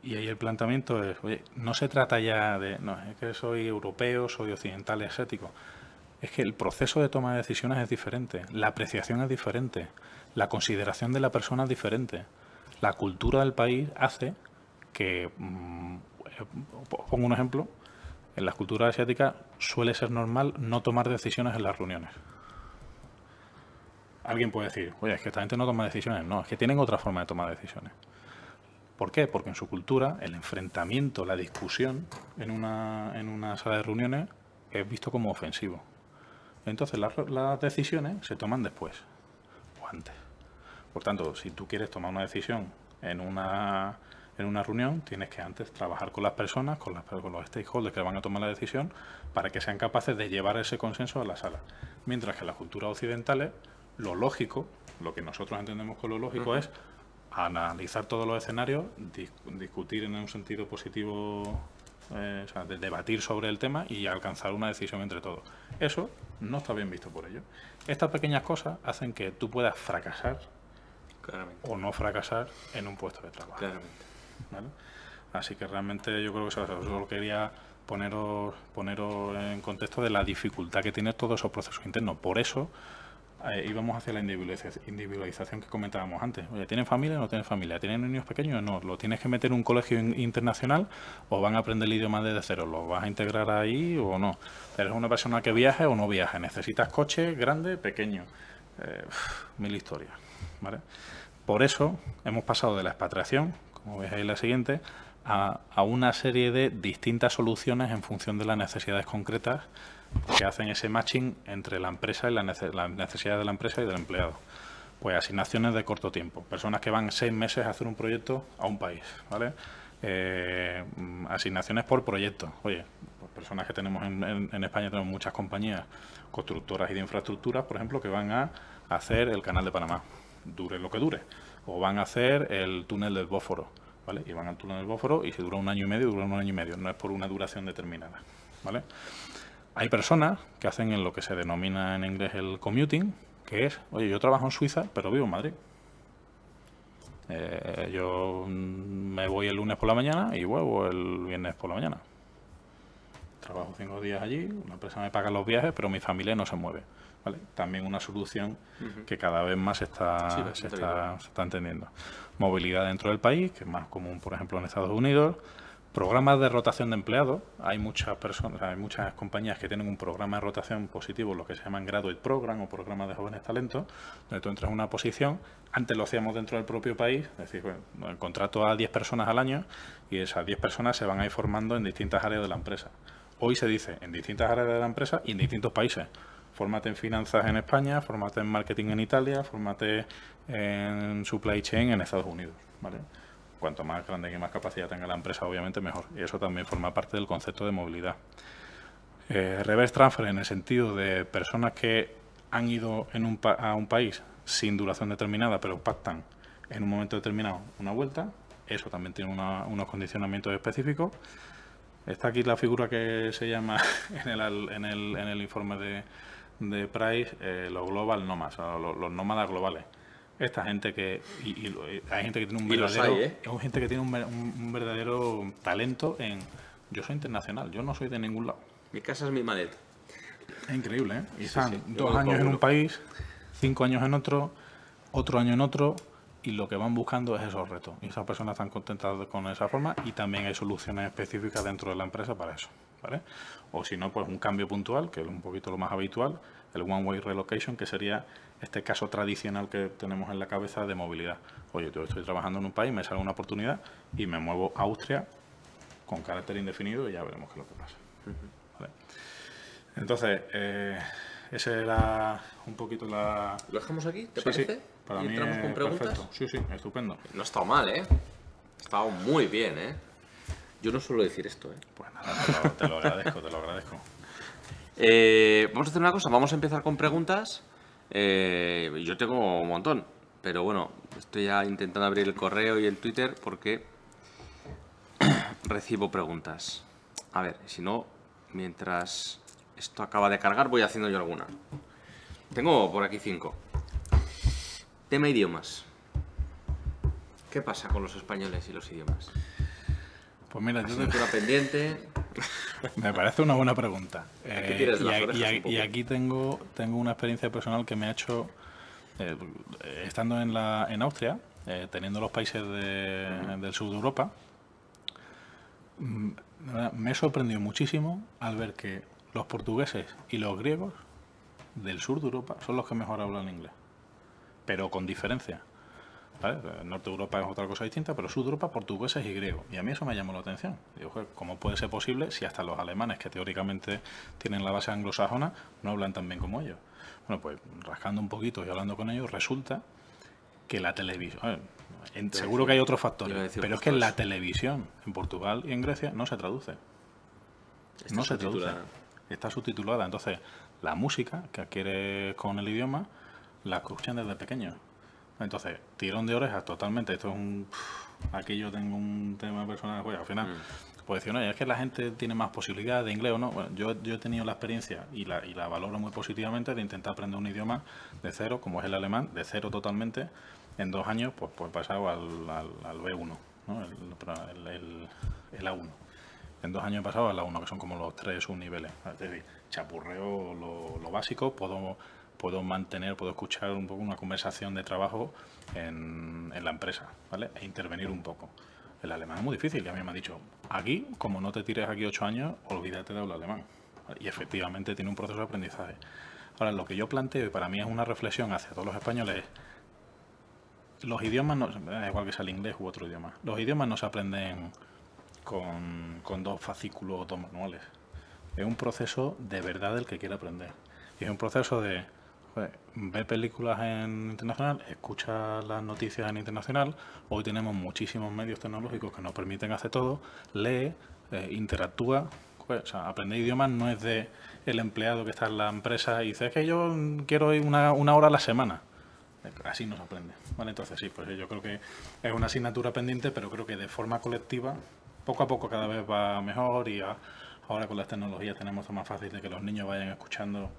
Y ahí el planteamiento es, oye, no se trata ya de, no, es que soy europeo, soy occidental y asiático. Es que el proceso de toma de decisiones es diferente, la apreciación es diferente, la consideración de la persona es diferente. La cultura del país hace que, pongo un ejemplo, en las culturas asiáticas suele ser normal no tomar decisiones en las reuniones. Alguien puede decir, oye, es que esta gente no toma decisiones. No, es que tienen otra forma de tomar decisiones. ¿Por qué? Porque en su cultura el enfrentamiento, la discusión en una sala de reuniones es visto como ofensivo. Entonces las decisiones se toman después o antes. Por tanto, si tú quieres tomar una decisión en una reunión, tienes que antes trabajar con las personas, con los stakeholders que van a tomar la decisión, para que sean capaces de llevar ese consenso a la sala. Mientras que en las culturas occidentales, lo lógico, lo que nosotros entendemos con lo lógico es analizar todos los escenarios, discutir en un sentido positivo, o sea, de debatir sobre el tema y alcanzar una decisión entre todos. Eso no está bien visto por ellos. Estas pequeñas cosas hacen que tú puedas fracasar o no fracasar en un puesto de trabajo. Claramente. ¿Vale? Así que realmente yo creo que solo quería poneros en contexto de la dificultad que tiene todos esos procesos internos. Por eso íbamos hacia la individualización que comentábamos antes. Oye, ¿tienen familia o no tienen familia? ¿Tienen niños pequeños o no? ¿Lo tienes que meter en un colegio internacional o van a aprender el idioma desde cero? ¿Lo vas a integrar ahí o no? ¿Eres una persona que viaje o no viaje? ¿Necesitas coche grande, pequeño? Mil historias, ¿vale? Por eso hemos pasado de la expatriación, como veis ahí en la siguiente, a una serie de distintas soluciones en función de las necesidades concretas que hacen ese matching entre la empresa y las necesidades de la empresa y del empleado. Pues asignaciones de corto tiempo, personas que van 6 meses a hacer un proyecto a un país, ¿vale? Asignaciones por proyecto. Oye, pues personas que tenemos en España, tenemos muchas compañías constructoras y de infraestructuras, por ejemplo, que van a hacer el canal de Panamá, dure lo que dure, o van a hacer el túnel del Bósforo, ¿vale? Y van al túnel del Bósforo y si dura 1 año y medio, dura 1 año y medio, no es por una duración determinada, ¿vale? Hay personas que hacen en lo que se denomina en inglés el commuting, que es, oye, yo trabajo en Suiza, pero vivo en Madrid. Yo me voy el lunes por la mañana y vuelvo el viernes por la mañana. Trabajo 5 días allí, una empresa me paga los viajes, pero mi familia no se mueve, ¿vale? También una solución que cada vez más se está entendiendo. Movilidad dentro del país, que es más común, por ejemplo, en Estados Unidos. Programas de rotación de empleados. Hay muchas compañías que tienen un programa de rotación positivo, lo que se llaman Graduate Program o programas de jóvenes talentos, donde tú entras en una posición. Antes lo hacíamos dentro del propio país, es decir, bueno, contrato a 10 personas al año y esas 10 personas se van a ir formando en distintas áreas de la empresa. Hoy se dice en distintas áreas de la empresa y en distintos países. Fórmate en finanzas en España, fórmate en marketing en Italia, fórmate en supply chain en Estados Unidos, ¿vale? Cuanto más grande y más capacidad tenga la empresa, obviamente mejor. Y eso también forma parte del concepto de movilidad. Reverse transfer en el sentido de personas que han ido a un país sin duración determinada, pero pactan en un momento determinado una vuelta. Eso también tiene unos condicionamientos específicos. Está aquí la figura que se llama en el informe de Price los global nomads, o los nómadas globales. Esta gente que hay gente que tiene un verdadero gente que tiene un verdadero talento en yo soy internacional, yo no soy de ningún lado. Mi casa es mi maleta. Es increíble, ¿eh? Y están sí. 2 años en un país, 5 años en otro año en otro, y lo que van buscando es esos retos. Y esas personas están contentas con esa forma, y también hay soluciones específicas dentro de la empresa para eso, ¿vale? O si no, pues un cambio puntual, que es un poquito lo más habitual, el One Way Relocation, que sería este caso tradicional que tenemos en la cabeza de movilidad. Oye, yo estoy trabajando en un país, me sale una oportunidad y me muevo a Austria con carácter indefinido y ya veremos qué es lo que pasa. ¿Vale? Entonces, ese era un poquito la... ¿Lo dejamos aquí? ¿Te parece? Sí. Para ¿Y mí entramos con preguntas? perfecto. Sí, estupendo. No ha estado mal, ¿eh? Ha estado muy bien, ¿eh? Yo no suelo decir esto, ¿eh? Pues nada, te lo agradezco, te lo agradezco. Vamos a hacer una cosa, vamos a empezar con preguntas. Yo tengo un montón, pero bueno, estoy ya intentando abrir el correo y el Twitter porque recibo preguntas. A ver, si no, mientras esto acaba de cargar, voy haciendo yo alguna. Tengo por aquí 5. Tema idiomas. ¿Qué pasa con los españoles y los idiomas? Pues mira, yo Asignatura pendiente. Me parece una buena pregunta. Aquí tienes las orejas un poco. Y aquí tengo una experiencia personal que me ha hecho, estando en Austria, teniendo los países del sur de Europa, me he sorprendido muchísimo al ver que los portugueses y los griegos del sur de Europa son los que mejor hablan inglés, pero con diferencia. ¿Vale? El norte de Europa es otra cosa distinta, pero sur de Europa, portugueses y griegos. Y a mí eso me llamó la atención. Digo, joder, ¿cómo puede ser posible si hasta los alemanes, que teóricamente tienen la base anglosajona, no hablan tan bien como ellos? Bueno, pues rascando un poquito y hablando con ellos, resulta que la televisión... seguro que hay otros factores, pero es que la televisión en Portugal y en Grecia no se traduce. No se traduce. Está subtitulada. Entonces, la música que adquiere con el idioma la escuchan desde pequeños. Entonces, tirón de orejas totalmente. Esto es un... Aquí yo tengo un tema personal. Pues al final, pues decir, no, es que la gente tiene más posibilidades de inglés o no. Bueno, yo he tenido la experiencia y la valoro muy positivamente de intentar aprender un idioma de cero, como es el alemán, de cero totalmente. En 2 años, pues he pasado al B1, ¿no? el A1. En 2 años he pasado al A1, que son como los 3 subniveles. Es decir, chapurreo lo básico, puedo mantener, puedo escuchar un poco una conversación de trabajo en la empresa, ¿vale? E intervenir un poco. El alemán es muy difícil y a mí me han dicho, aquí, como no te tires aquí 8 años, olvídate de hablar alemán. Y efectivamente tiene un proceso de aprendizaje. Ahora, lo que yo planteo, y para mí es una reflexión hacia todos los españoles, los idiomas, no, da igual que sea el inglés u otro idioma, los idiomas no se aprenden con 2 fascículos o 2 manuales. Es un proceso de verdad del que quiere aprender. Y es un proceso de ve películas en internacional, escucha las noticias en internacional. Hoy tenemos muchísimos medios tecnológicos que nos permiten hacer todo. Lee, interactúa. O sea, aprender idiomas no es de el empleado que está en la empresa y dice, es que yo quiero ir una hora a la semana. Así no se aprende, ¿vale? Entonces sí, pues yo creo que es una asignatura pendiente, pero creo que de forma colectiva, poco a poco cada vez va mejor y ahora con las tecnologías tenemos más fácil de que los niños vayan escuchando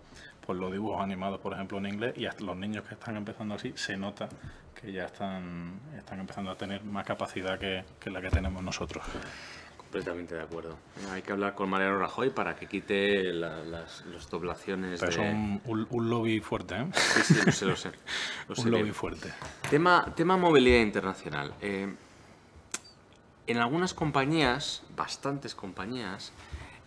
pues los dibujos animados, por ejemplo, en inglés, y hasta los niños que están empezando así, se nota que ya están empezando a tener más capacidad que la que tenemos nosotros. Completamente de acuerdo. Hay que hablar con Mariano Rajoy para que quite las doblaciones. Pero de... son un lobby fuerte, ¿eh? Sí, lo sé. Un lobby fuerte. Tema movilidad internacional. En algunas compañías, bastantes compañías,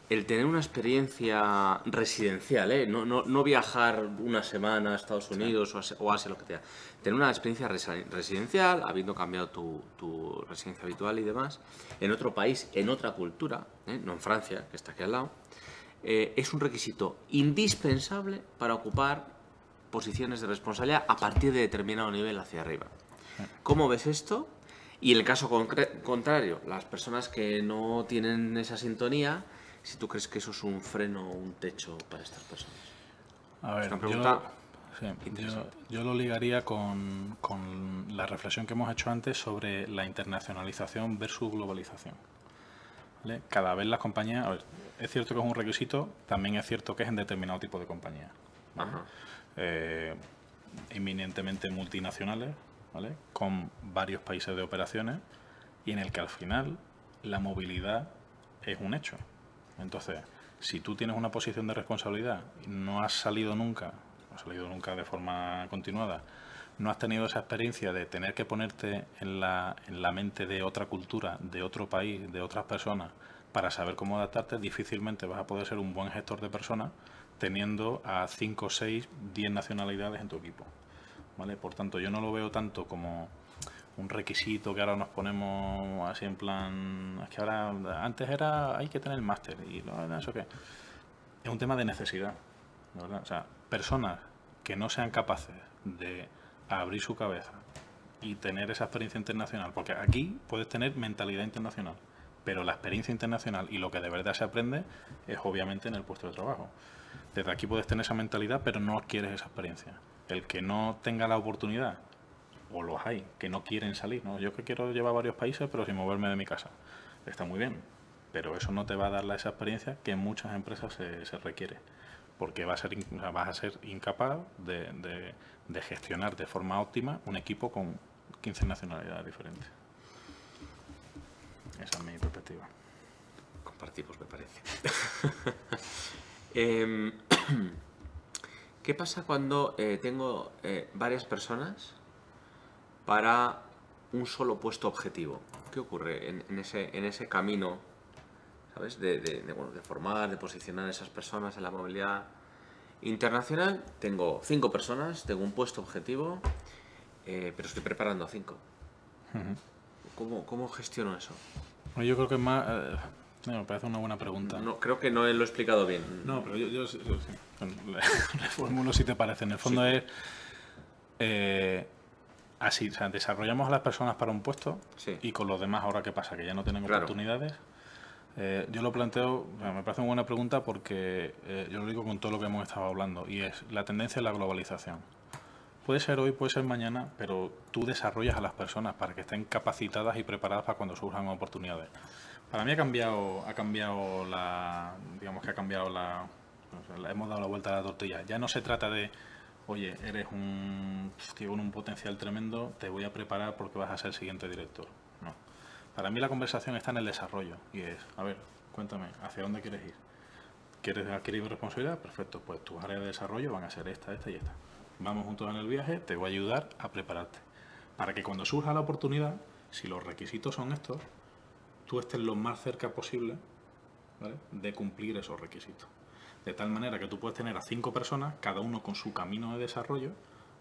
el tener una experiencia residencial, no viajar una semana a Estados Unidos o Asia, lo que sea, tener una experiencia residencial, habiendo cambiado tu residencia habitual y demás, en otro país, en otra cultura, no en Francia, que está aquí al lado, es un requisito indispensable para ocupar posiciones de responsabilidad a partir de determinado nivel hacia arriba. ¿Cómo ves esto? Y en el caso contrario, las personas que no tienen esa sintonía, si tú crees que eso es un freno o un techo para estas personas. A ver, es una pregunta Sí, yo lo ligaría con la reflexión que hemos hecho antes sobre la internacionalización versus globalización. ¿Vale? Cada vez las compañías, a ver, es cierto que es un requisito, también es cierto que es en determinado tipo de compañía, ¿vale? Eminentemente multinacionales, ¿vale? Con varios países de operaciones y en el que al final la movilidad es un hecho. Entonces, si tú tienes una posición de responsabilidad y no has salido nunca de forma continuada, no has tenido esa experiencia de tener que ponerte en la mente de otra cultura, de otro país, de otras personas, para saber cómo adaptarte, difícilmente vas a poder ser un buen gestor de personas teniendo a 5, 6, 10 nacionalidades en tu equipo. ¿Vale? Por tanto, yo no lo veo tanto como un requisito que ahora nos ponemos así en plan, es que ahora, antes era, hay que tener máster y no, eso qué. Es un tema de necesidad, ¿verdad? O sea, personas que no sean capaces de abrir su cabeza y tener esa experiencia internacional, porque aquí puedes tener mentalidad internacional, pero la experiencia internacional y lo que de verdad se aprende es obviamente en el puesto de trabajo. Desde aquí puedes tener esa mentalidad, pero no adquieres esa experiencia. El que no tenga la oportunidad, o los hay, que no quieren salir, ¿no? Yo que quiero llevar varios países, pero sin moverme de mi casa. Está muy bien, pero eso no te va a dar esa experiencia que en muchas empresas se requiere, porque vas a ser incapaz de gestionar de forma óptima un equipo con 15 nacionalidades diferentes. Esa es mi perspectiva. Compartimos, me parece. ¿Qué pasa cuando tengo varias personas para un solo puesto objetivo? ¿Qué ocurre en ese camino, ¿sabes? De formar, de posicionar a esas personas en la movilidad internacional? Tengo 5 personas, tengo un puesto objetivo, pero estoy preparando a 5. ¿Cómo gestiono eso? Yo creo que es más... me parece una buena pregunta. No, creo que no lo he explicado bien. No, pero yo reformulo si te parece. En el fondo sí. Es... así, o sea, desarrollamos a las personas para un puesto sí. Y con los demás ahora qué pasa, que ya no tienen oportunidades. Yo lo planteo, me parece una buena pregunta porque yo lo digo con todo lo que hemos estado hablando y es la tendencia a la globalización. Puede ser hoy, puede ser mañana, pero tú desarrollas a las personas para que estén capacitadas y preparadas para cuando surjan oportunidades. Para mí hemos dado la vuelta a la tortilla. Ya no se trata de, oye, eres un tío con un potencial tremendo, te voy a preparar porque vas a ser el siguiente director. No. Para mí la conversación está en el desarrollo y es, a ver, cuéntame, ¿hacia dónde quieres ir? ¿Quieres adquirir responsabilidad? Perfecto, pues tus áreas de desarrollo van a ser esta y esta. Vamos juntos en el viaje, te voy a ayudar a prepararte. Para que cuando surja la oportunidad, si los requisitos son estos, tú estés lo más cerca posible, ¿vale?, de cumplir esos requisitos. De tal manera que tú puedes tener a 5 personas, cada uno con su camino de desarrollo.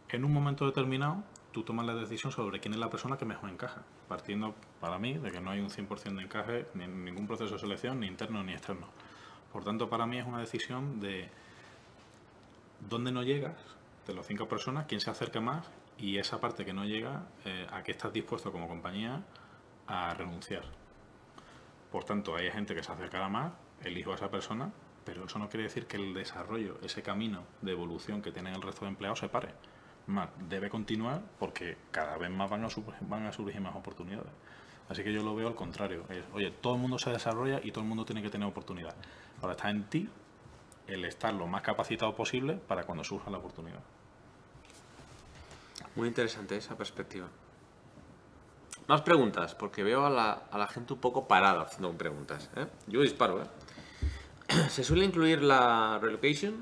En un momento determinado, tú tomas la decisión sobre quién es la persona que mejor encaja. Partiendo, para mí, de que no hay un 100% de encaje ni en ningún proceso de selección, ni interno ni externo. Por tanto, para mí es una decisión de dónde no llegas, de las 5 personas, quién se acerca más y esa parte que no llega, a qué estás dispuesto como compañía a renunciar. Por tanto, hay gente que se acercará más, elijo a esa persona, pero eso no quiere decir que el desarrollo, ese camino de evolución que tienen el resto de empleados se pare. Más, debe continuar porque cada vez más van a surgir más oportunidades. Así que yo lo veo al contrario. Oye, todo el mundo se desarrolla y todo el mundo tiene que tener oportunidad. Ahora está en ti el estar lo más capacitado posible para cuando surja la oportunidad. Muy interesante esa perspectiva. Más preguntas, porque veo a la gente un poco parada haciendo preguntas, ¿eh? Yo disparo, ¿eh? ¿Se suele incluir la relocation?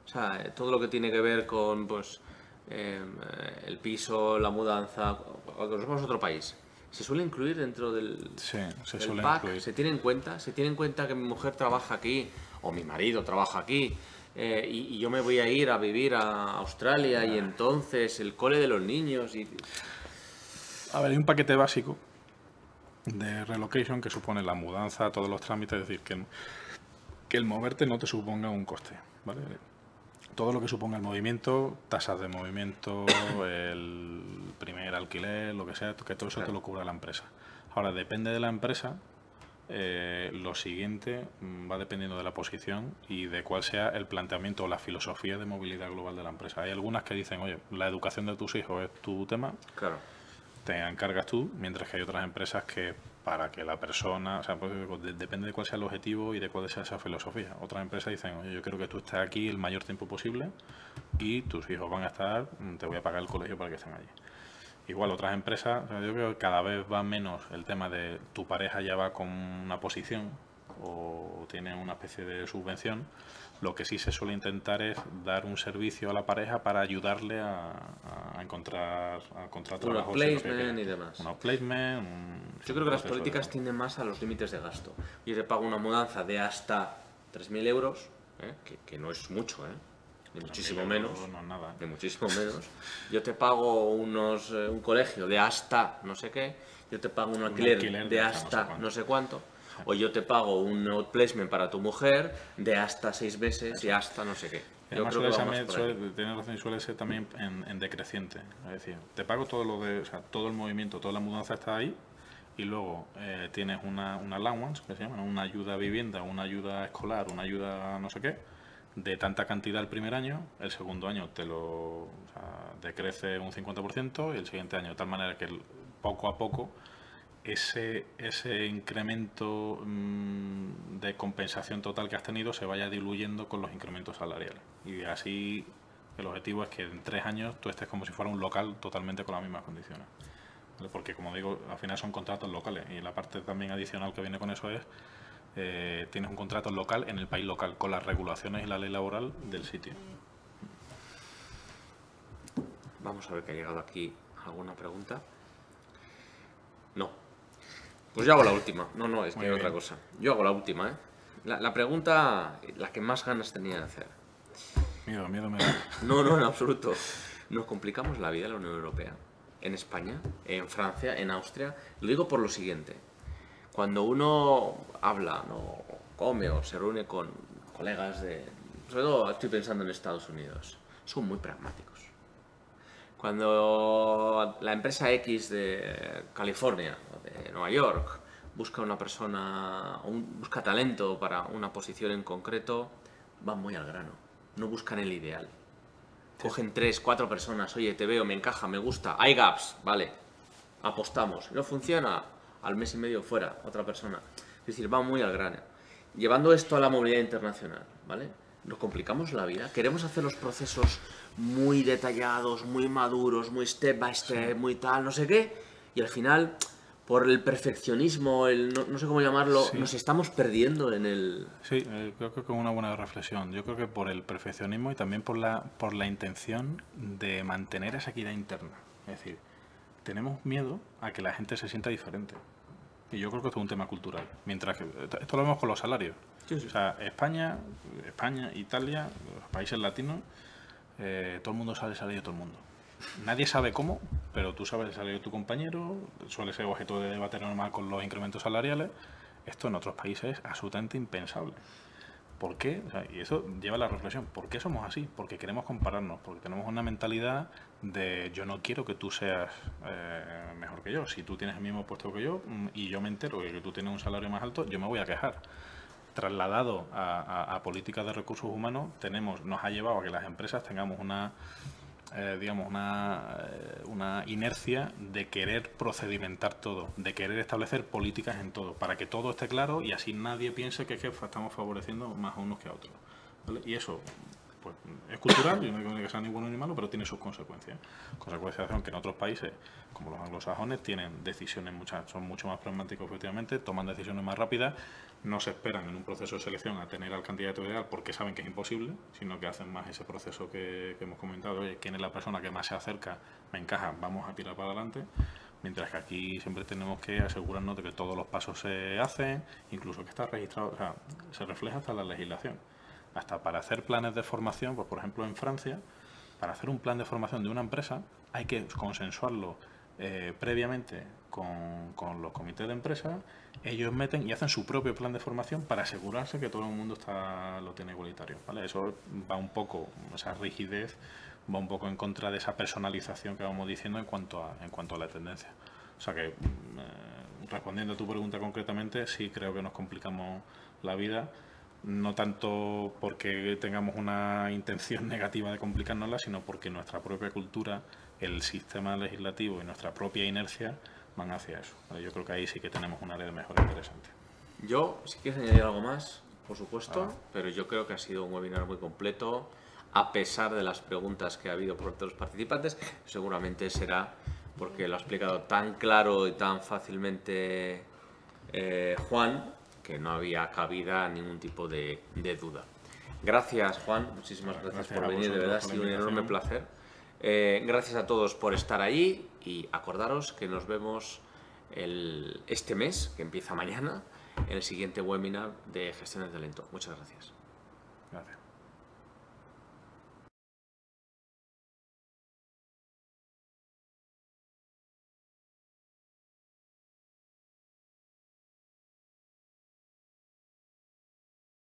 O sea, todo lo que tiene que ver con pues, el piso, la mudanza, cuando nos vamos a otro país. ¿Se suele incluir dentro del, del pack? Incluir. ¿Se tiene en cuenta? ¿Se tiene en cuenta que mi mujer trabaja aquí o mi marido trabaja aquí y yo me voy a ir a vivir a Australia y entonces el cole de los niños? A ver, hay un paquete básico de relocation que supone la mudanza, todos los trámites, es decir, que el moverte no te suponga un coste, ¿vale? Todo lo que suponga el movimiento, tasas de movimiento, el primer alquiler, lo que sea, que todo eso te lo cubra la empresa. Ahora, depende de la empresa, lo siguiente va dependiendo de la posición y de cuál sea el planteamiento o la filosofía de movilidad global de la empresa. Hay algunas que dicen, oye, la educación de tus hijos es tu tema, Claro. te encargas tú, mientras que hay otras empresas que para que la persona, o sea, pues, depende de cuál sea el objetivo y de cuál sea esa filosofía. Otras empresas dicen, oye, yo quiero que tú estés aquí el mayor tiempo posible y tus hijos van a estar, te voy a pagar el colegio para que estén allí. Igual otras empresas, o sea, yo creo que cada vez va menos el tema de tu pareja ya va con una posición o tiene una especie de subvención. Lo que sí se suele intentar es dar un servicio a la pareja para ayudarle a encontrar trabajo. Placement y demás. Un outplacement. Yo creo que las políticas tienden más a los límites de gasto. Yo te pago una mudanza de hasta 3.000 euros, que no es mucho, ni muchísimo menos. No es nada. Ni muchísimo menos. Yo te pago un colegio de hasta no sé qué. Yo te pago un alquiler de hasta no sé cuánto. O yo te pago un outplacement para tu mujer de hasta 6 meses y hasta no sé qué. Yo creo que suele ser también en decreciente. Es decir, te pago todo todo el movimiento, toda la mudanza está ahí y luego tienes una allowance, que se llama, una ayuda a vivienda, una ayuda escolar, una ayuda no sé qué, de tanta cantidad el primer año, el segundo año decrece un 50% y el siguiente año, de tal manera que poco a poco ese incremento de compensación total que has tenido se vaya diluyendo con los incrementos salariales. Y así el objetivo es que en 3 años tú estés como si fuera un local totalmente con las mismas condiciones. ¿Vale? Porque, como digo, al final son contratos locales y la parte también adicional que viene con eso es tienes un contrato local en el país local con las regulaciones y la ley laboral del sitio. Vamos a ver que ha llegado aquí alguna pregunta. No. Pues yo hago la última. No, es que hay otra cosa. Yo hago la última, La pregunta, la que más ganas tenía de hacer. Miedo. No, en absoluto. Nos complicamos la vida en la Unión Europea, en España, en Francia, en Austria. Lo digo por lo siguiente. Cuando uno habla, come o se reúne con colegas sobre todo estoy pensando en Estados Unidos, son muy pragmáticos. Cuando la empresa X de California o de Nueva York busca una persona, busca talento para una posición en concreto, van muy al grano, no buscan el ideal. Cogen 3, 4 personas, oye, te veo, me encaja, me gusta, hay gaps, vale, apostamos. No funciona, al mes y medio fuera, otra persona. Es decir, van muy al grano. Llevando esto a la movilidad internacional, ¿vale? Nos complicamos la vida. Queremos hacer los procesos muy detallados, muy maduros, muy step by step, muy tal, no sé qué. Y al final, por el perfeccionismo, no sé cómo llamarlo, nos estamos perdiendo en el... Sí, creo que es una buena reflexión. Yo creo que por el perfeccionismo y también por la intención de mantener esa equidad interna. Es decir, tenemos miedo a que la gente se sienta diferente. Y yo creo que esto es un tema cultural. Mientras que esto lo vemos con los salarios. Sí. O sea, España, Italia, los países latinos, todo el mundo sabe el salario de todo el mundo. Nadie sabe cómo, pero tú sabes el salario de tu compañero, suele ser objeto de debate normal con los incrementos salariales. Esto en otros países es absolutamente impensable. ¿Por qué? O sea, y eso lleva a la reflexión. ¿Por qué somos así? Porque queremos compararnos, porque tenemos una mentalidad de yo no quiero que tú seas mejor que yo. Si tú tienes el mismo puesto que yo y yo me entero de que tú tienes un salario más alto, yo me voy a quejar. Trasladado a políticas de recursos humanos, nos ha llevado a que las empresas tengamos una inercia de querer procedimentar todo, de querer establecer políticas en todo, para que todo esté claro y así nadie piense que estamos favoreciendo más a unos que a otros, ¿vale? Y eso pues es cultural, y no digo que sea ni bueno ni malo, pero tiene sus consecuencias. Consecuencias son que en otros países, como los anglosajones, tienen decisiones son mucho más pragmáticos efectivamente, toman decisiones más rápidas, no se esperan en un proceso de selección a tener al candidato ideal porque saben que es imposible, sino que hacen más ese proceso que hemos comentado, oye, quién es la persona que más se acerca, me encaja, vamos a tirar para adelante. Mientras que aquí siempre tenemos que asegurarnos de que todos los pasos se hacen, incluso que está registrado, o sea, se refleja hasta la legislación. Hasta para hacer planes de formación, pues por ejemplo en Francia, para hacer un plan de formación de una empresa hay que consensuarlo previamente con los comités de empresa. Ellos meten y hacen su propio plan de formación para asegurarse que todo el mundo lo tiene igualitario, ¿vale? Eso va un poco, esa rigidez va un poco en contra de esa personalización que vamos diciendo en cuanto a la tendencia. O sea que respondiendo a tu pregunta concretamente, sí creo que nos complicamos la vida, no tanto porque tengamos una intención negativa de complicárnosla, sino porque nuestra propia cultura, el sistema legislativo y nuestra propia inercia van hacia eso. Yo creo que ahí sí que tenemos un área de mejora interesante. Yo, si quieres añadir algo más, por supuesto, pero yo creo que ha sido un webinar muy completo, a pesar de las preguntas que ha habido por todos los participantes. Seguramente será porque lo ha explicado tan claro y tan fácilmente Juan, que no había cabida ningún tipo de duda. Gracias, Juan, muchísimas gracias por venir, de verdad ha sido un enorme placer. Gracias a todos por estar ahí y acordaros que nos vemos este mes, que empieza mañana, en el siguiente webinar de gestión del talento. Muchas gracias. Gracias.